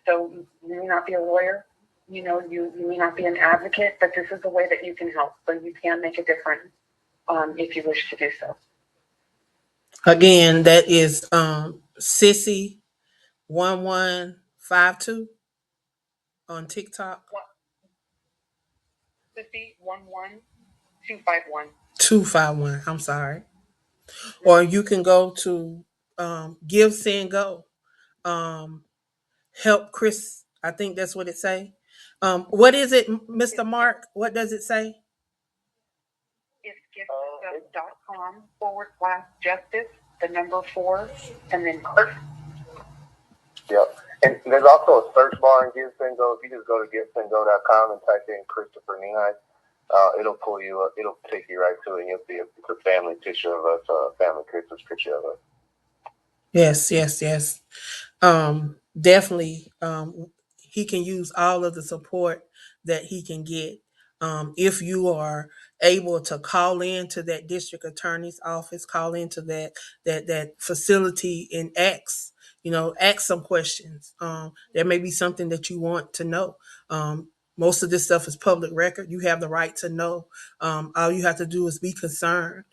so you may not be a lawyer, you may not be an advocate, but this is a way that you can help. So you can make a difference if you wish to do so.
Again, that is Sissy1152 on TikTok.
Sissy11251.
251. I'm sorry. Or you can go to Give Send Go. Help Chris. I think that's what it say. What is it, Mr. Mark? What does it say?
It's giftandgo.com/justice, the number 4, and then
Yep. And there's also a search bar in Give Send Go. If you just go to givesendgo.com and type in Christopher Niemeyer's, it'll pull you up. It'll take you right to it, and you'll see a family picture of us, family Christmas picture of us.
Yes, yes, yes. Definitely, he can use all of the support that he can get. If you are able to call in to that district attorney's office, call into that facility and ask some questions. There may be something that you want to know. Most of this stuff is public record. You have the right to know. All you have to do is be concerned.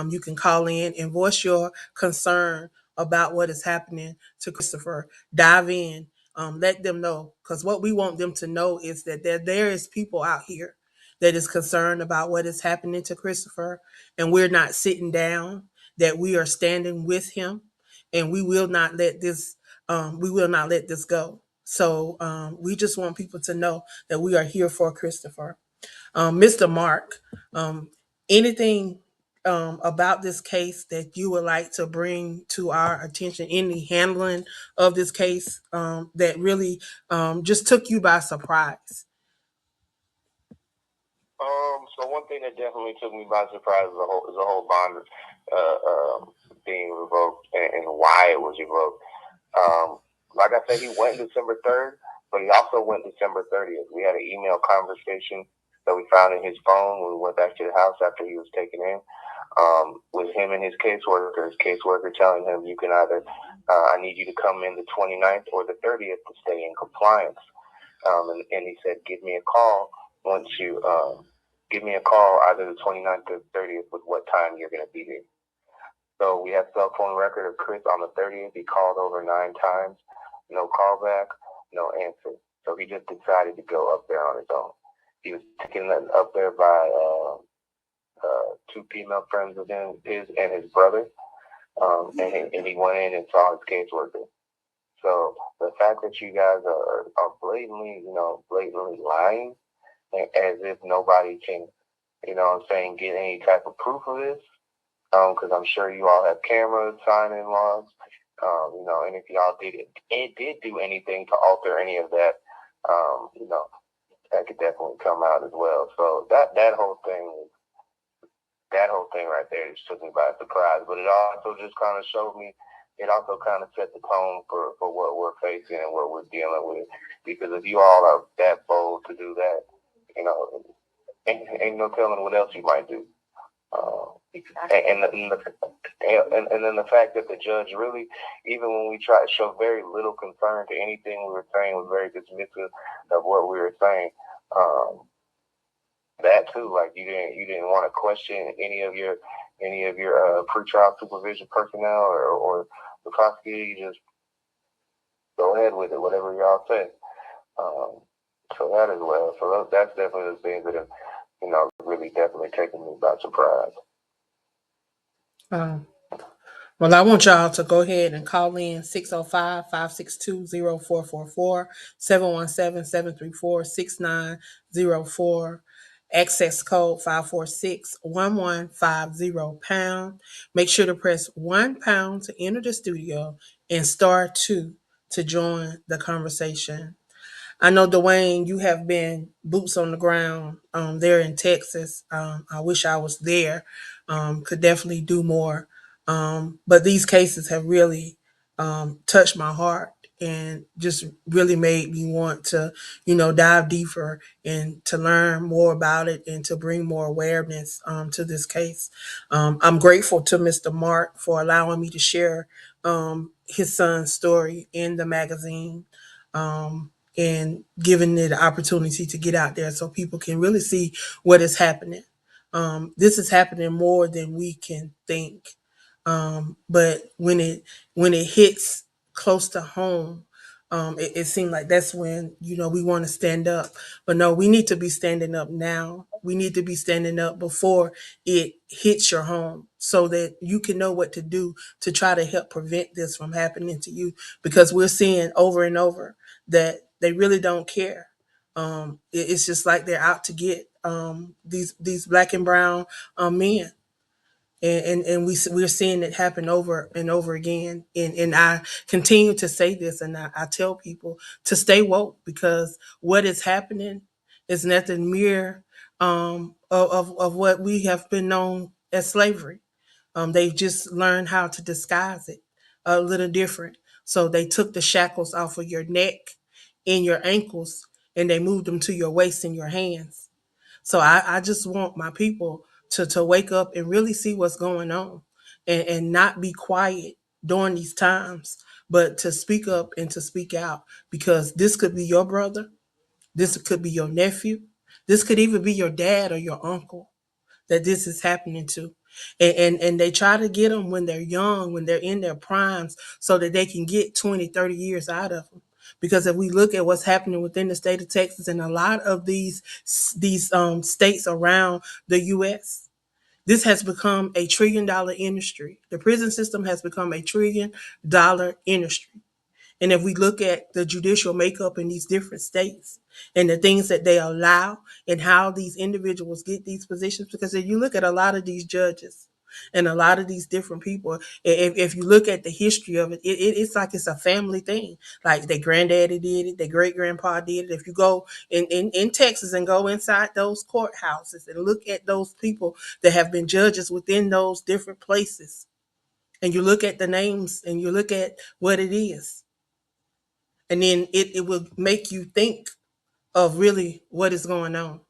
You can call in and voice your concern about what is happening to Christopher. Dive in, let them know, because what we want them to know is that there is people out here that is concerned about what is happening to Christopher, and we're not sitting down. That we are standing with him, and we will not let this. We will not let this go. So we just want people to know that we are here for Christopher. Mr. Mark, anything about this case that you would like to bring to our attention, any handling of this case that really just took you by surprise?
So one thing that definitely took me by surprise is the whole bond being revoked and why it was revoked. Like I said, he went December 3rd, but he also went December 30th. We had an email conversation that we found in his phone when we went back to the house after he was taken in, with him and his caseworker. His caseworker telling him, you can either, I need you to come in the 29th or the 30th to stay in compliance. And he said, give me a call once you, give me a call either the 29th or the 30th with what time you're going to be here. So we have cell phone record of Chris on the 30th. He called over 9 times. No callback, no answer. So he just decided to go up there on his own. He was taken up there by 2 female friends of his and his brother. And he went in and saw his caseworker. So the fact that you guys are blatantly lying, as if nobody can, get any type of proof of this, because I'm sure you all have cameras, sign-in logs, and if y'all did do anything to alter any of that, that could definitely come out as well. So that whole thing that whole thing right there just took me by surprise. But it also just kind of showed me. It also kind of set the tone for what we're facing and what we're dealing with. Because if you all are that bold to do that, you know, ain't no telling what else you might do. Exactly. And then the fact that the judge really, even when we tried to show very little concern to anything we were saying, was very dismissive of what we were saying. That too, like you didn't want to question any of your pretrial supervision personnel or the prosecutor. You just go ahead with it, whatever y'all say. Um, so that as well. So that's definitely the things that have, really definitely taken me by surprise.
Um, well, I want y'all to go ahead and call in 605-562-0444, 717-734-6904, access code 546-1150 Make sure to press £1 to enter the studio and *2 to join the conversation. I know, Dwayne, you have been boots on the ground there in Texas. I wish I was there. Could definitely do more. But these cases have really touched my heart and just really made me want to, dive deeper and to learn more about it and to bring more awareness to this case. I'm grateful to Mr. Mark for allowing me to share his son's story in the magazine. And giving it the opportunity to get out there so people can really see what is happening. This is happening more than we can think. But when it hits close to home, it seemed like that's when we want to stand up. But no, we need to be standing up now. We need to be standing up before it hits your home so that you can know what to do to try to help prevent this from happening to you. Because we're seeing over and over that they really don't care. It's just like they're out to get these black and brown men, and we're seeing it happen over and over again. And I continue to say this, and I tell people to stay woke because what is happening is nothing mere of what we have been known as slavery. They've just learned how to disguise it a little different. So they took the shackles off of your neck and your ankles and they moved them to your waist and your hands. So I just want my people to wake up and really see what's going on and not be quiet during these times, but to speak up and to speak out because this could be your brother, this could be your nephew, this could even be your dad or your uncle that this is happening to. And they try to get them when they're young, when they're in their primes, so that they can get 20, 30 years out of them. Because if we look at what's happening within the state of Texas and a lot of these states around the U.S., this has become $1 trillion industry. The prison system has become $1 trillion industry. And if we look at the judicial makeup in these different states and the things that they allow and how these individuals get these positions, because if you look at a lot of these judges and a lot of these different people, if you look at the history of it's like it's a family thing. Like their granddaddy did it, their great grandpa did it. If you go in Texas and go inside those courthouses and look at those people that have been judges within those different places, and you look at the names and you look at what it is, and then it will make you think of really what is going on.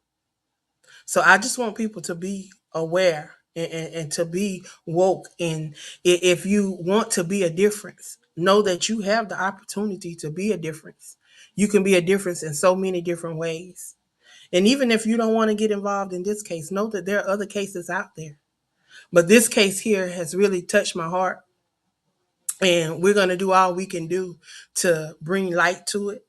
So I just want people to be aware and to be woke. And if you want to be a difference, know that you have the opportunity to be a difference. You can be a difference in so many different ways. And even if you don't want to get involved in this case, know that there are other cases out there. But this case here has really touched my heart. And we're going to do all we can do to bring light to it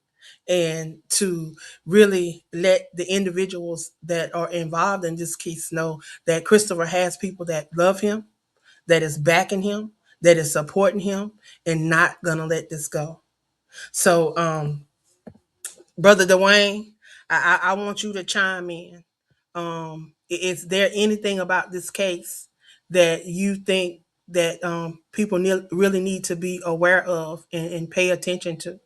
and to really let the individuals that are involved in this case know that Christopher has people that love him, that is backing him, that is supporting him, and not gonna let this go. So, Brother Dwayne, I want you to chime in. Is there anything about this case that you think that people really need to be aware of and pay attention to?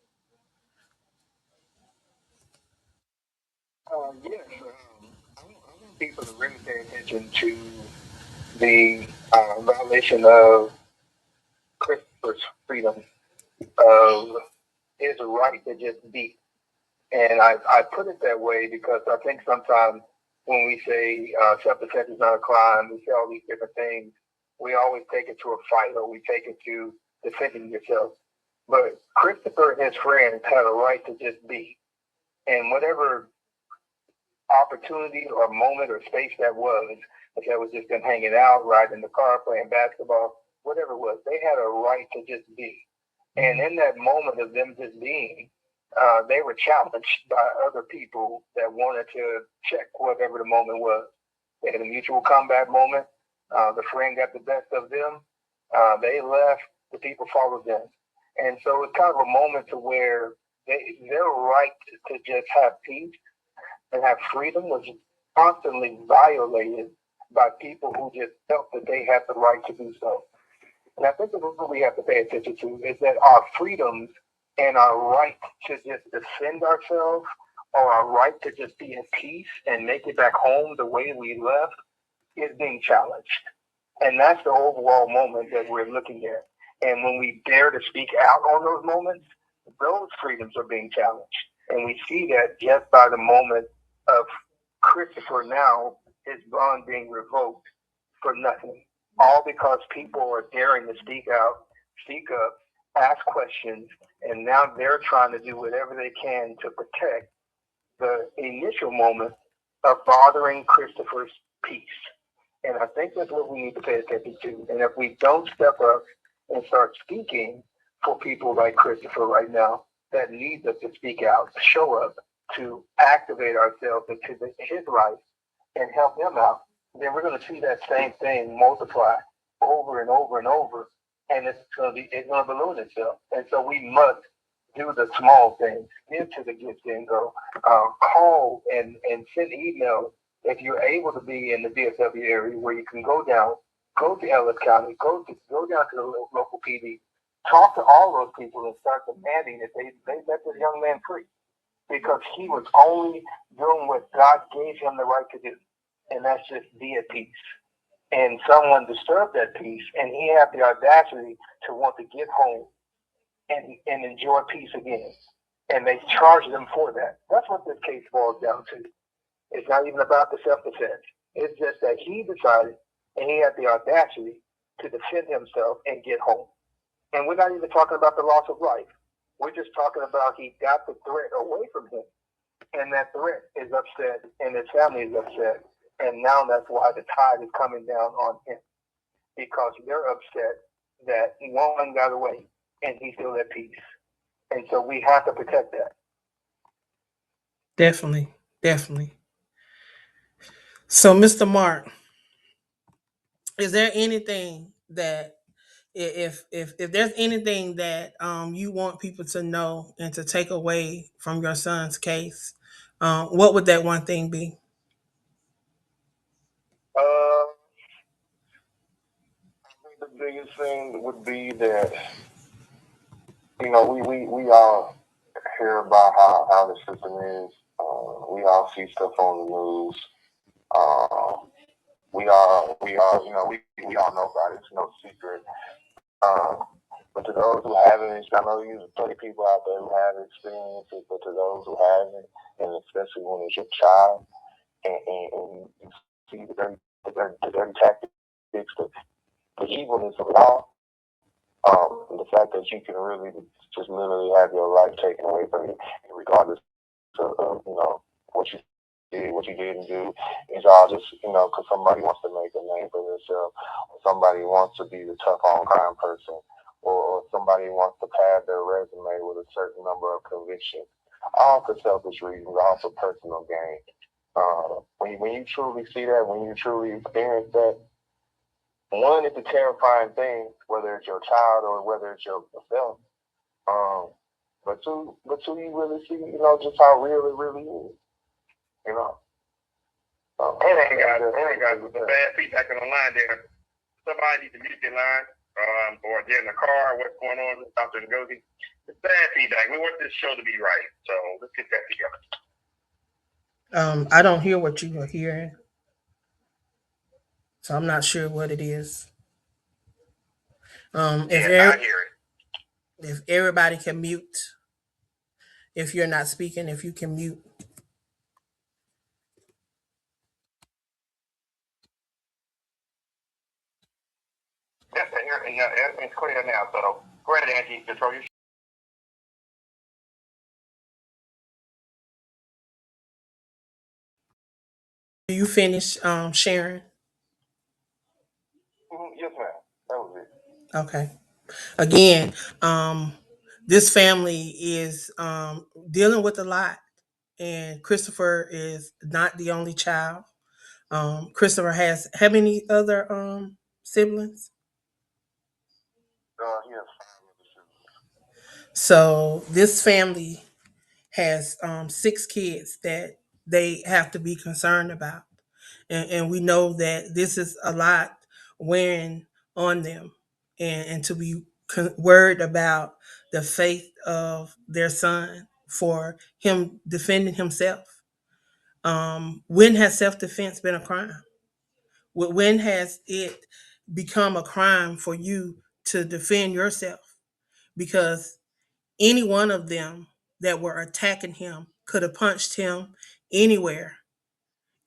Yes, I want people to really pay attention to the violation of Christopher's freedom of his right to just be. And I put it that way because I think sometimes when we say self-defense is not a crime, we say all these different things, we always take it to a fight or we take it to defending yourself. But Christopher and his friends had a right to just be. And whatever opportunity or moment or space that was, if that was just them hanging out, riding in the car, playing basketball, whatever it was, they had a right to just be. And in that moment of them just being, they were challenged by other people that wanted to check whatever the moment was. They had a mutual combat moment. The friend got the best of them. They left. The people followed them. And so it's kind of a moment to where their right to just have peace and have freedom was constantly violated by people who just felt that they had the right to do so. And I think that's what we have to pay attention to is that our freedoms and our right to just defend ourselves or our right to just be in peace and make it back home the way we left is being challenged. And that's the overall moment that we're looking at. And when we dare to speak out on those moments, those freedoms are being challenged. And we see that just by the moment of Christopher now, his bond being revoked for nothing. All because people are daring to speak out, speak up, ask questions, and now they're trying to do whatever they can to protect the initial moment of bothering Christopher's peace. And I think that's what we need to pay attention to. And if we don't step up and start speaking for people like Christopher right now that needs us to speak out, show up, to activate ourselves into his life and help him out, then we're going to see that same thing multiply over and over and over, and it's going to balloon itself. And so we must do the small things, give to the Get and Go, call and send emails if you're able to be in the DFW area where you can go down, go to Ellis County, go down to the local PD, talk to all those people and start demanding that they let this young man free because he was only doing what God gave him the right to do, and that's just be at peace. And someone disturbed that peace, and he had the audacity to want to get home and enjoy peace again. And they charged him for that. That's what this case boils down to. It's not even about the self-defense. It's just that he decided, and he had the audacity to defend himself and get home. And we're not even talking about the loss of life. We're just talking about he got the threat away from him. And that threat is upset, and his family is upset. And now that's why the tide is coming down on him. Because they're upset that one got away, and he's still at peace. And so we have to protect that.
Definitely, definitely. So, Mr. Mark, is there anything that if there's anything that you want people to know and to take away from your son's case, what would that one thing be?
I think the biggest thing would be that, we all hear about how the system is. We all see stuff on the news. We all know about it. It's no secret. But to those who haven't, I know there's plenty of people out there who have experiences, but to those who haven't, and especially when it's your child, and you see the dirty tactics, the evilness of it all, the fact that you can really just literally have your life taken away from you, regardless of what you did, what you didn't do, is all just because somebody wants to make a name for themselves, or somebody wants to be the tough on crime person, or somebody wants to pad their resume with a certain number of convictions, all for selfish reasons, all for personal gain. When you truly see that, when you truly experience that, one, it's a terrifying thing, whether it's your child or whether it's yourself. But two, you really see, just how real it really is. You know.
Hold on, guys. Bad feedback on the line there. Somebody needs to mute their line, or they're in the car. What's going on? Dr. Ngozi. It's bad feedback. We want this show to be right, so let's get that together.
I don't hear what you are hearing. So I'm not sure what it is.
I hear it.
If everybody can mute, if you're not speaking, if you can mute.
Yes, yeah, it's clear now. So go ahead, Angie. Control your.
Do you finish sharing?
Yes, ma'am. That was it.
Okay. Again, this family is dealing with a lot, and Christopher is not the only child. Christopher has how many other siblings?
He has 5 other
So this family has 6 kids that they have to be concerned about, and we know that this is a lot wearing on them, and to be worried about the faith of their son for him defending himself. When has self-defense been a crime? When has it become a crime for you to defend yourself? Because any one of them that were attacking him could have punched him anywhere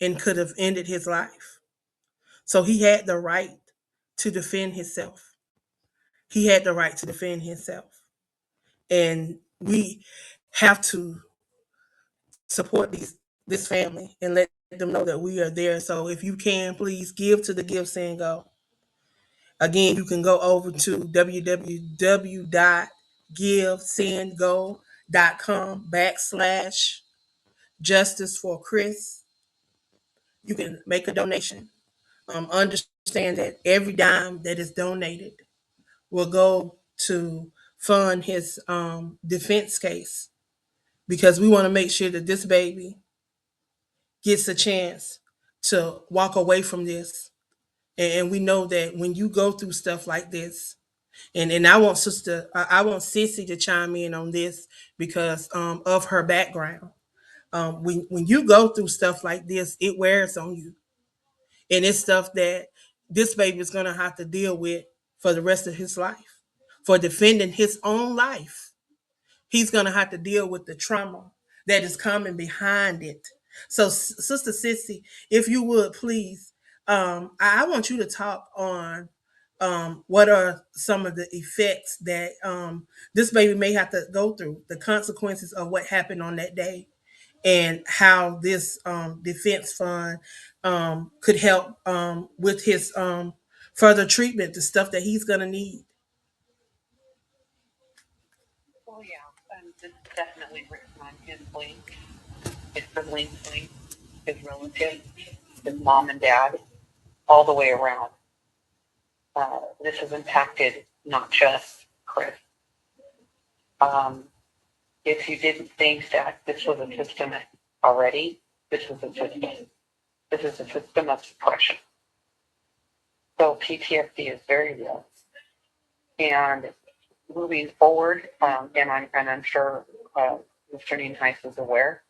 and could have ended his life. So he had the right to defend himself. He had the right to defend himself. And we have to support this family and let them know that we are there. So if you can, please give to the Give Send Go. Again, you can go over to www.givesendgo.com/justice for Chris. You can make a donation. Understand that every dime that is donated will go to fund his defense case, because we want to make sure that this baby gets a chance to walk away from this. And we know that when you go through stuff like this, and I want Sissy to chime in on this because of her background. When you go through stuff like this, it wears on you, and it's stuff that this baby is gonna have to deal with for the rest of his life, for defending his own life. He's gonna have to deal with the trauma that is coming behind it. So, Sister Sissy, if you would please, I want you to talk on what are some of the effects that this baby may have to go through, the consequences of what happened on that day, and how this defense fund could help with his further treatment, the stuff that he's going to need.
Well, yeah, this is definitely written on his link, his siblings' link, his relatives, his mom and dad, all the way around. This has impacted not just Chris. If you didn't think that this was a system already, this is a system. This is a system of suppression. So PTSD is very real. And moving forward, and I'm sure Mr. Nienhuis is aware,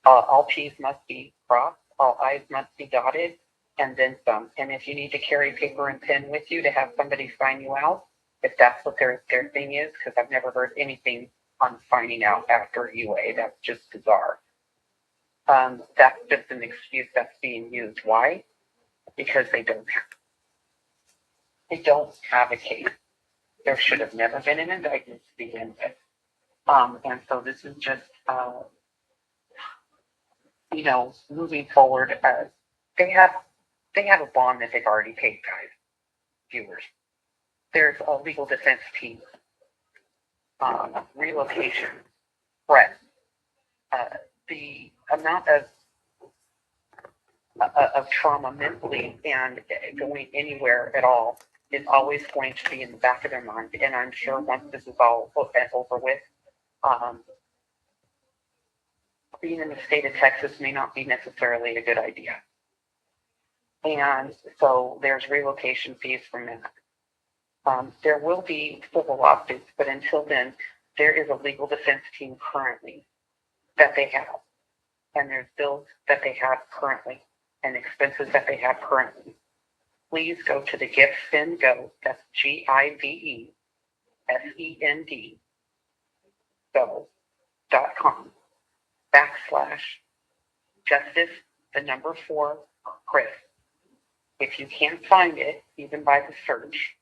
all T's must be crossed, all I's must be dotted, and then some. And if you need to carry paper and pen with you to have somebody sign you out, if that's what their thing is, because I've never heard anything on signing out after UA, that's just bizarre. That's just an excuse that's being used. Why? Because they don't have a case. There should have never been an indictment to begin with. And so this is just, moving forward. They have a bond that they've already paid, guys, viewers. There's a legal defense team, relocation, threat. The amount of trauma mentally and going anywhere at all is always going to be in the back of their mind. And I'm sure once this is all over with, being in the state of Texas may not be necessarily a good idea. And so there's relocation fees from that. There will be civil lawsuits, but until then, there is a legal defense team currently that they have. And there's bills that they have currently and expenses that they have currently. please go to the GiveSendGo, that's GIVESEND, go.com / justice, the number 4, Chris. If you can't find it, even by the search,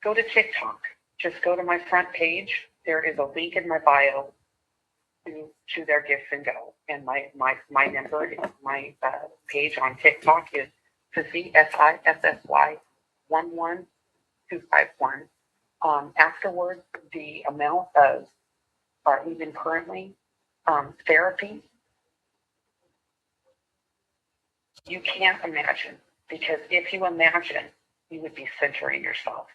go to TikTok. Just go to my front page. There is a link in my bio to their GiveSendGo. And my number, my page on TikTok is SISSY 11251. Afterwards, the amount of, or even currently, therapy, you can't imagine. Because if you imagine, you would be centering yourself.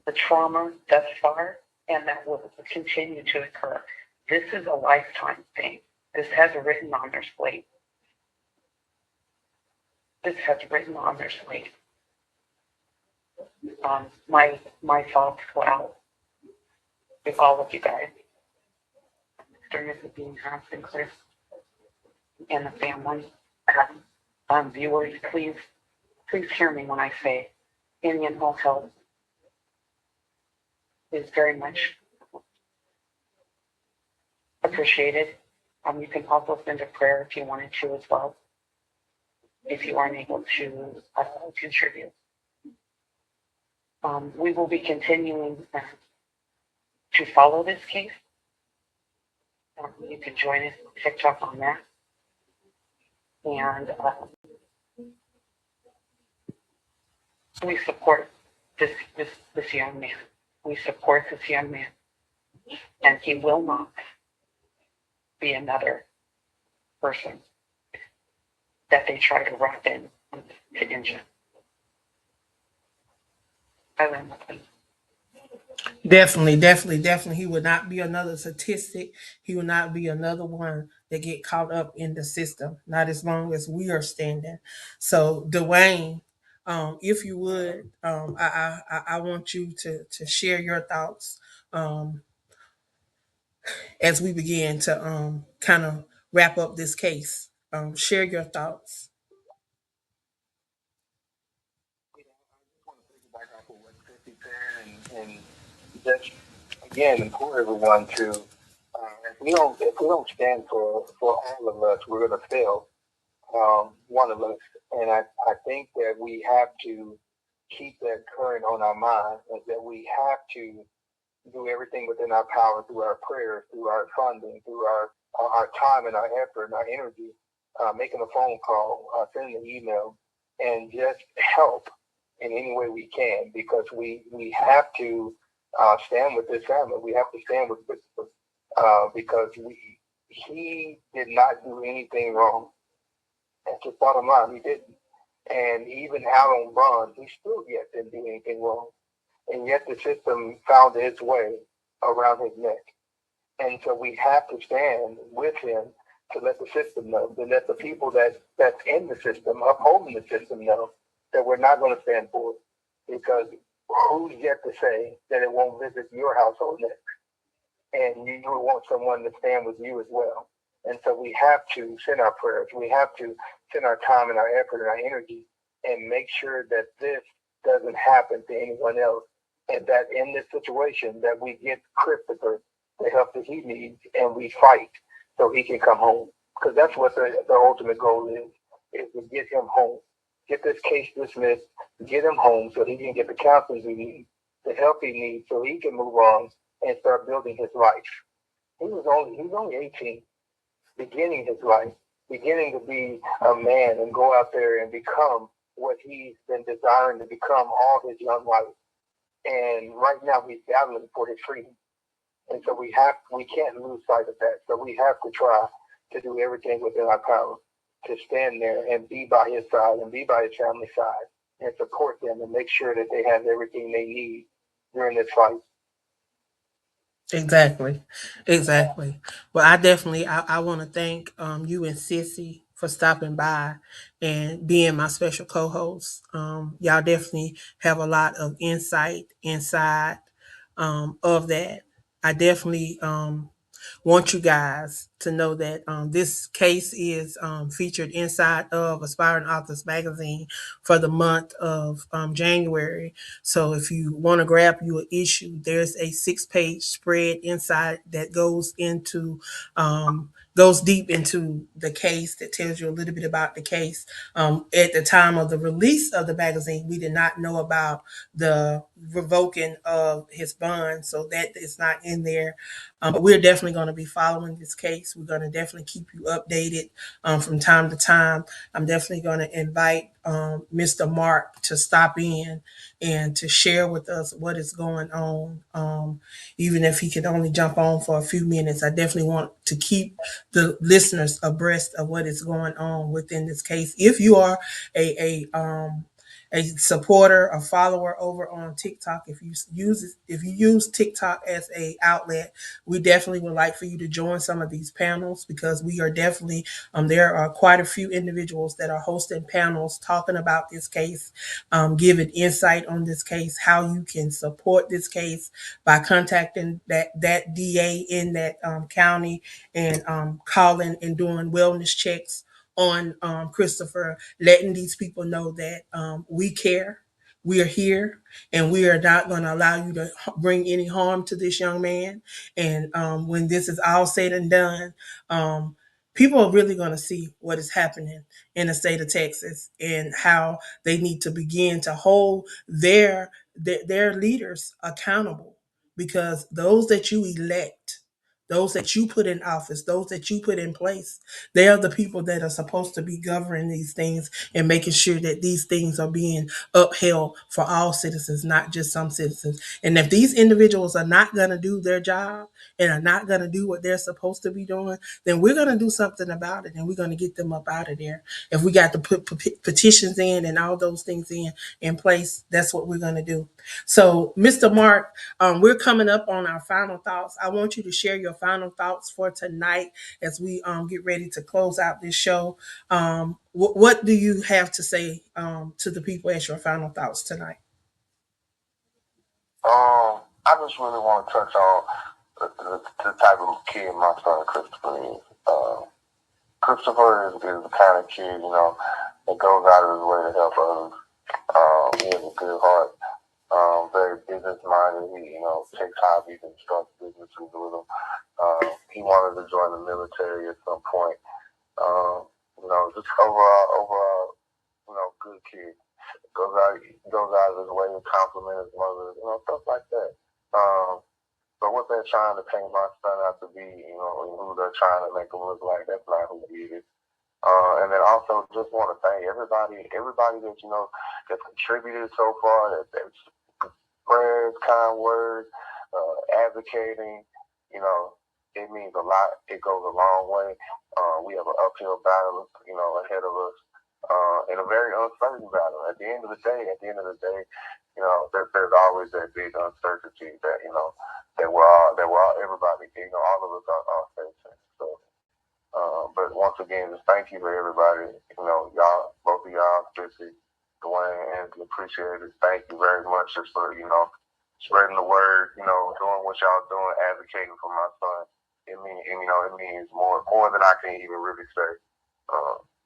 The trauma thus far, and that will continue to occur. This is a lifetime thing. This has written on their slate. This has written on their slate. My thoughts go out with all of you guys. Mr. and Mrs. Dean Hampton, Chris, and the family. Viewers, please hear me when I say Indian health is very much appreciated. You can also send a prayer if you wanted to as well, if you aren't able to contribute. We will be continuing to follow this case. You can join us on TikTok on that. And we support this young man. We support this young man. And he will not be another person that they try to wrap in to injure. I learned nothing.
Definitely. He would not be another statistic. He would not be another one that get caught up in the system. Not as long as we are standing. So, Dwayne, if you would, I want you to share your thoughts as we begin to kind of wrap up this case. Share your thoughts.
I want to piggyback off of what Chrissy said, and just again implore everyone to if we don't stand for all of us, we're going to fail one of us. And I think that we have to keep that current on our mind, and that we have to do everything within our power through our prayers, through our funding, through our time and our effort and our energy, making a phone call, sending an email, and just help in any way we can, because we have to stand with this family. We have to stand with Christopher because he did not do anything wrong. That's the bottom line. He didn't. And even out on bond, he still yet didn't do anything wrong. And yet the system found its way around his neck. And so we have to stand with him to let the system know, to let the people that's in the system, upholding the system, know that we're not going to stand for it. Because who's yet to say that it won't visit your household next? And you want someone to stand with you as well. And so we have to send our prayers. We have to send our time and our effort and our energy and make sure that this doesn't happen to anyone else. And that in this situation that we get Christopher the help that he needs and we fight so he can come home. Because that's what the ultimate goal is to get him home. Get this case dismissed, get him home so he can get the counseling he needs, the help he needs so he can move on and start building his life. He was only 18, beginning his life, beginning to be a man and go out there and become what he's been desiring to become all his young life. And right now he's battling for his freedom. And so we can't lose sight of that. So we have to try to do everything within our power to stand there and be by his side and be by his family's side and support them and make sure that they have everything they need during this fight.
Exactly. Well, I want to thank you and Sissy for stopping by and being my special co-host. Y'all definitely have a lot of insight inside of that. I definitely want you guys to know that this case is featured inside of Aspiring Authors Magazine for the month of January. So if you want to grab you an issue, there's a 6-page spread inside that goes deep into the case, that tells you a little bit about the case. At the time of the release of the magazine, we did not know about the revoking of his bond, so that is not in there. But we're definitely going to be following this case. We're going to definitely keep you updated from time to time. I'm definitely going to invite Mr. Mark to stop in and to share with us what is going on. Even if he can only jump on for a few minutes, I definitely want to keep the listeners abreast of what is going on within this case. If you are a supporter, a follower over on TikTok, if you use TikTok as a outlet, we definitely would like for you to join some of these panels, because we are definitely there are quite a few individuals that are hosting panels talking about this case, giving insight on this case, how you can support this case by contacting that DA in that county, and calling and doing wellness checks on Christopher, letting these people know that we care, we are here, and we are not going to allow you to bring any harm to this young man. And when this is all said and done, people are really going to see what is happening in the state of Texas, and how they need to begin to hold their leaders accountable, because those that you elect, those that you put in office, those that you put in place, they are the people that are supposed to be governing these things and making sure that these things are being upheld for all citizens, not just some citizens. And if these individuals are not going to do their job and are not going to do what they're supposed to be doing, then we're going to do something about it, and we're going to get them up out of there. If we got to put petitions in and all those things in place, that's what we're going to do. So, Mr. Mark, we're coming up on our final thoughts. I want you to share your final thoughts for tonight as we get ready to close out this show. What do you have to say to the people as your final thoughts tonight?
I just really want to touch on the type of kid my son Christopher is. Christopher is the kind of kid, that goes out of his way to help others. He has a good heart. Very business minded. He, takes hobbies and starts businesses with them. He wanted to join the military at some point. Just overall, good kid. Goes out of his way to compliment his mother, stuff like that. But what they're trying to paint my son out to be, and who they're trying to make him look like, that's not who he is. And then also just want to thank everybody that, that contributed so far, that's prayers, kind words, advocating, it means a lot. It goes a long way. We have an uphill battle, ahead of us, in a very uncertain battle. At the end of the day, there's always that big uncertainty that, that we're all, everybody, all of us are facing. So, but once again, just thank you for everybody. Y'all, both of y'all, especially Dwayne and appreciate it. Thank you very much just for, spreading the word, doing what y'all doing, advocating for my son. It means more than I can even really say.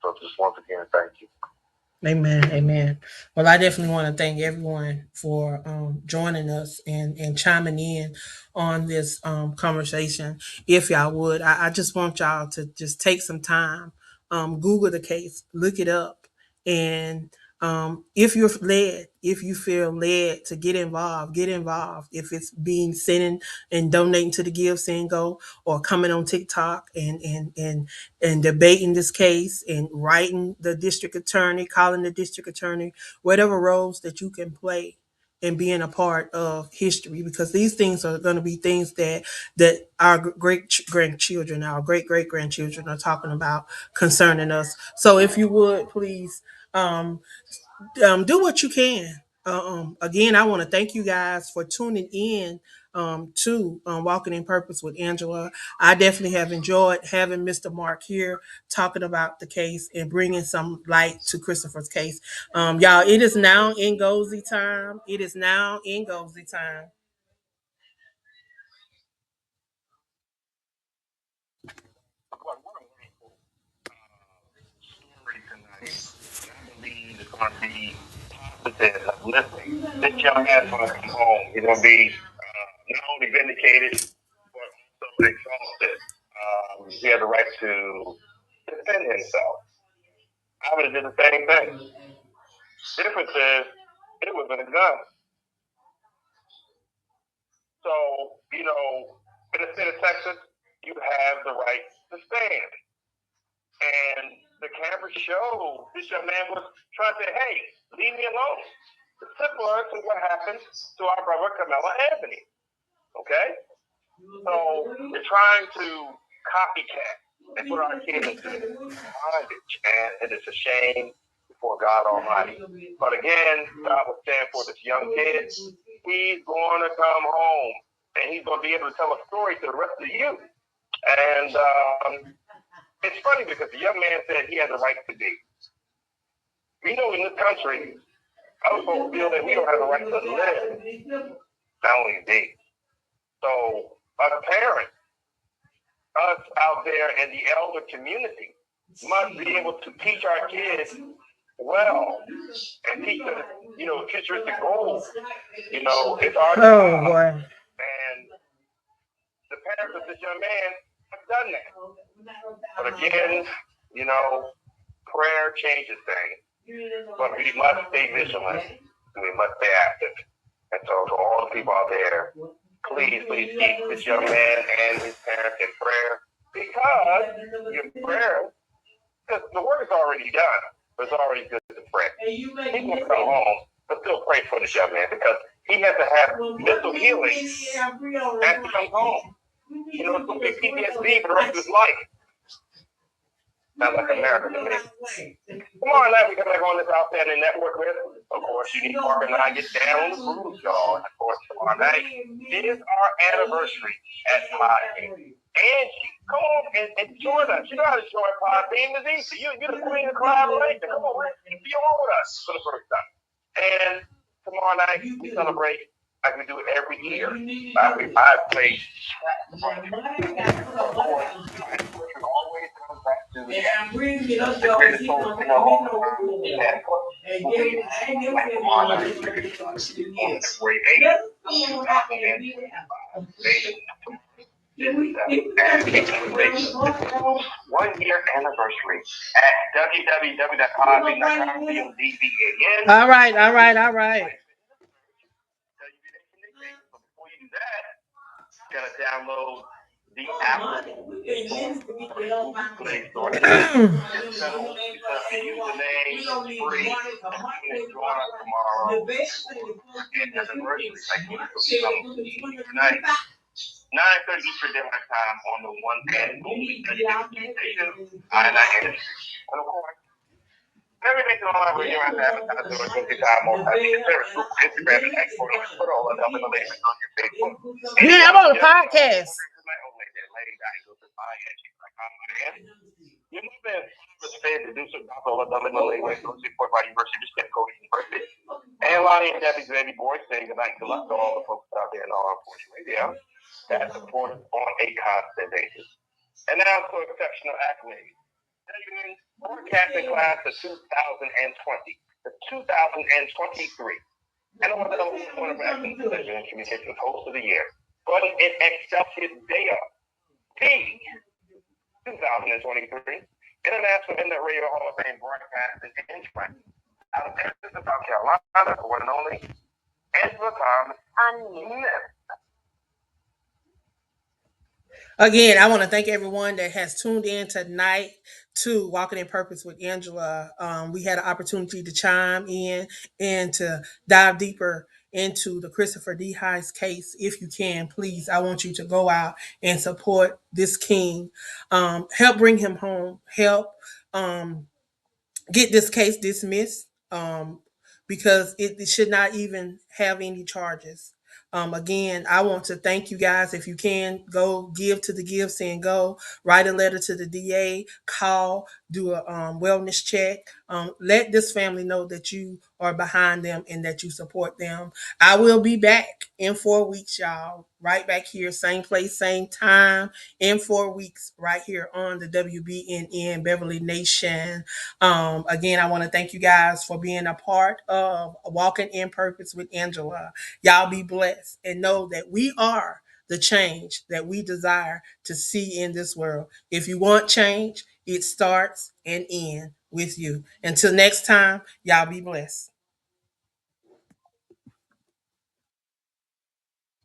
So just once again, thank you.
Amen. Amen. Well, I definitely want to thank everyone for joining us and chiming in on this conversation. If y'all would, I just want y'all to just take some time, Google the case, look it up, and if you feel led to get involved, get involved. If it's being sending and donating to the Give, Send, Go, or coming on TikTok and debating this case and writing the district attorney, calling the district attorney, whatever roles that you can play in being a part of history, because these things are going to be things that our great grandchildren, our great great grandchildren are talking about concerning us. So if you would please um, do what you can. Again, I want to thank you guys for tuning in to Walking in Purpose with Angela. I definitely have enjoyed having Mr. Mark here talking about the case and bringing some light to Christopher's case. Y'all, it is now in Gozy time. It is now in Gozy time.
and I believe it's going to be positive, uplifting. This young man's going to come home. He's going to be not only vindicated, but also exalted. He had the right to defend himself. I would have did the same thing. Difference is, it was with a gun. So, in the state of Texas, you have the right to stand. And the camera showed this young man was trying to say, hey, leave me alone. Similar to what happened to our brother Carmelo Anthony. Okay? So they're trying to copycat and put our kids into bondage. And it is a shame before God Almighty. But again, God will stand for this young kid. He's going to come home and he's going to be able to tell a story to the rest of you. And it's funny because the young man said he has a right to be. We know in this country, other folks feel that we don't have a right to live, not only be. So, as parents, us out there in the elder community must be able to teach our kids well and teach them, futuristic goals. It's our job.
Boy.
And the parents of this young man have done that. But again, prayer changes things. But we must stay vigilant and we must stay active. And so to all the people out there, please keep this young man and his parents in prayer because your prayer, because the work is already done, but it's already good to pray. He's going to come home, but still pray for this young man because he has to have mental healing as he comes home. It's going to be PTSD for the rest of his life. Sounds like America to me. Come on, now we come back on this outstanding network with, of course, Unique Park and I get down on the grooves, y'all. And of course, tomorrow night is our anniversary at Podbean. Angie, come on and join us. You know how to join Podbean. It's easy. You're the queen of collaboration. Come on, be on with us for the first time. And tomorrow night, we celebrate like we do it every year. I've played always comes back to the greatest soul singer of all time, and will be tomorrow night on February 8th, 2025. And celebrate 1 year anniversary at www.podbean.com.
All right, all right, all right.
Before you do that, you gotta download the Apple Play Store. Just set up the username, it's free. And join us tomorrow. And anniversary, like tonight. 9:30 Eastern Daylight Time on the one and only station, I-9 And of course, everything's online where you have to advertise or take your time on Instagram and X put all that up in the link on your Facebook.
Yeah, I'm on the podcast.
You know that was fed to do some all of them in the late support by University of Michigan Coach University. And Lonnie and Debbie's baby boy saying goodnight to all the folks out there in all unfortunate radio that support us on a constant basis. And now for exceptional accolades. Broadcasting class of 2020 to 2023. And I want to know one of our communications host of the year. But in Excelsius Dea, P 2023. International Internet Radio Hall of Fame broadcasting and training. Out of Texas, South Carolina, the one and only Angela Thomas.
Again, I want to thank everyone that has tuned in tonight to Walking in Purpose with Angela. We had an opportunity to chime in and to dive deeper into the Christopher D. High's case. If you can, please, I want you to go out and support this king. Help bring him home. Help get this case dismissed because it should not even have any charges. Again, I want to thank you guys. If you can, go give to the Give Send Go, write a letter to the DA, call, do a wellness check. Let this family know that you are behind them and that you support them. I will be back in 4 weeks, y'all. right back here, same place, same time, in 4 weeks, right here on the WBNN Beverly Nation. Again, I want to thank you guys for being a part of Walking in Purpose with Angela. Y'all be blessed and know that we are the change that we desire to see in this world. If you want change, it starts and ends with you. Until next time, y'all be blessed.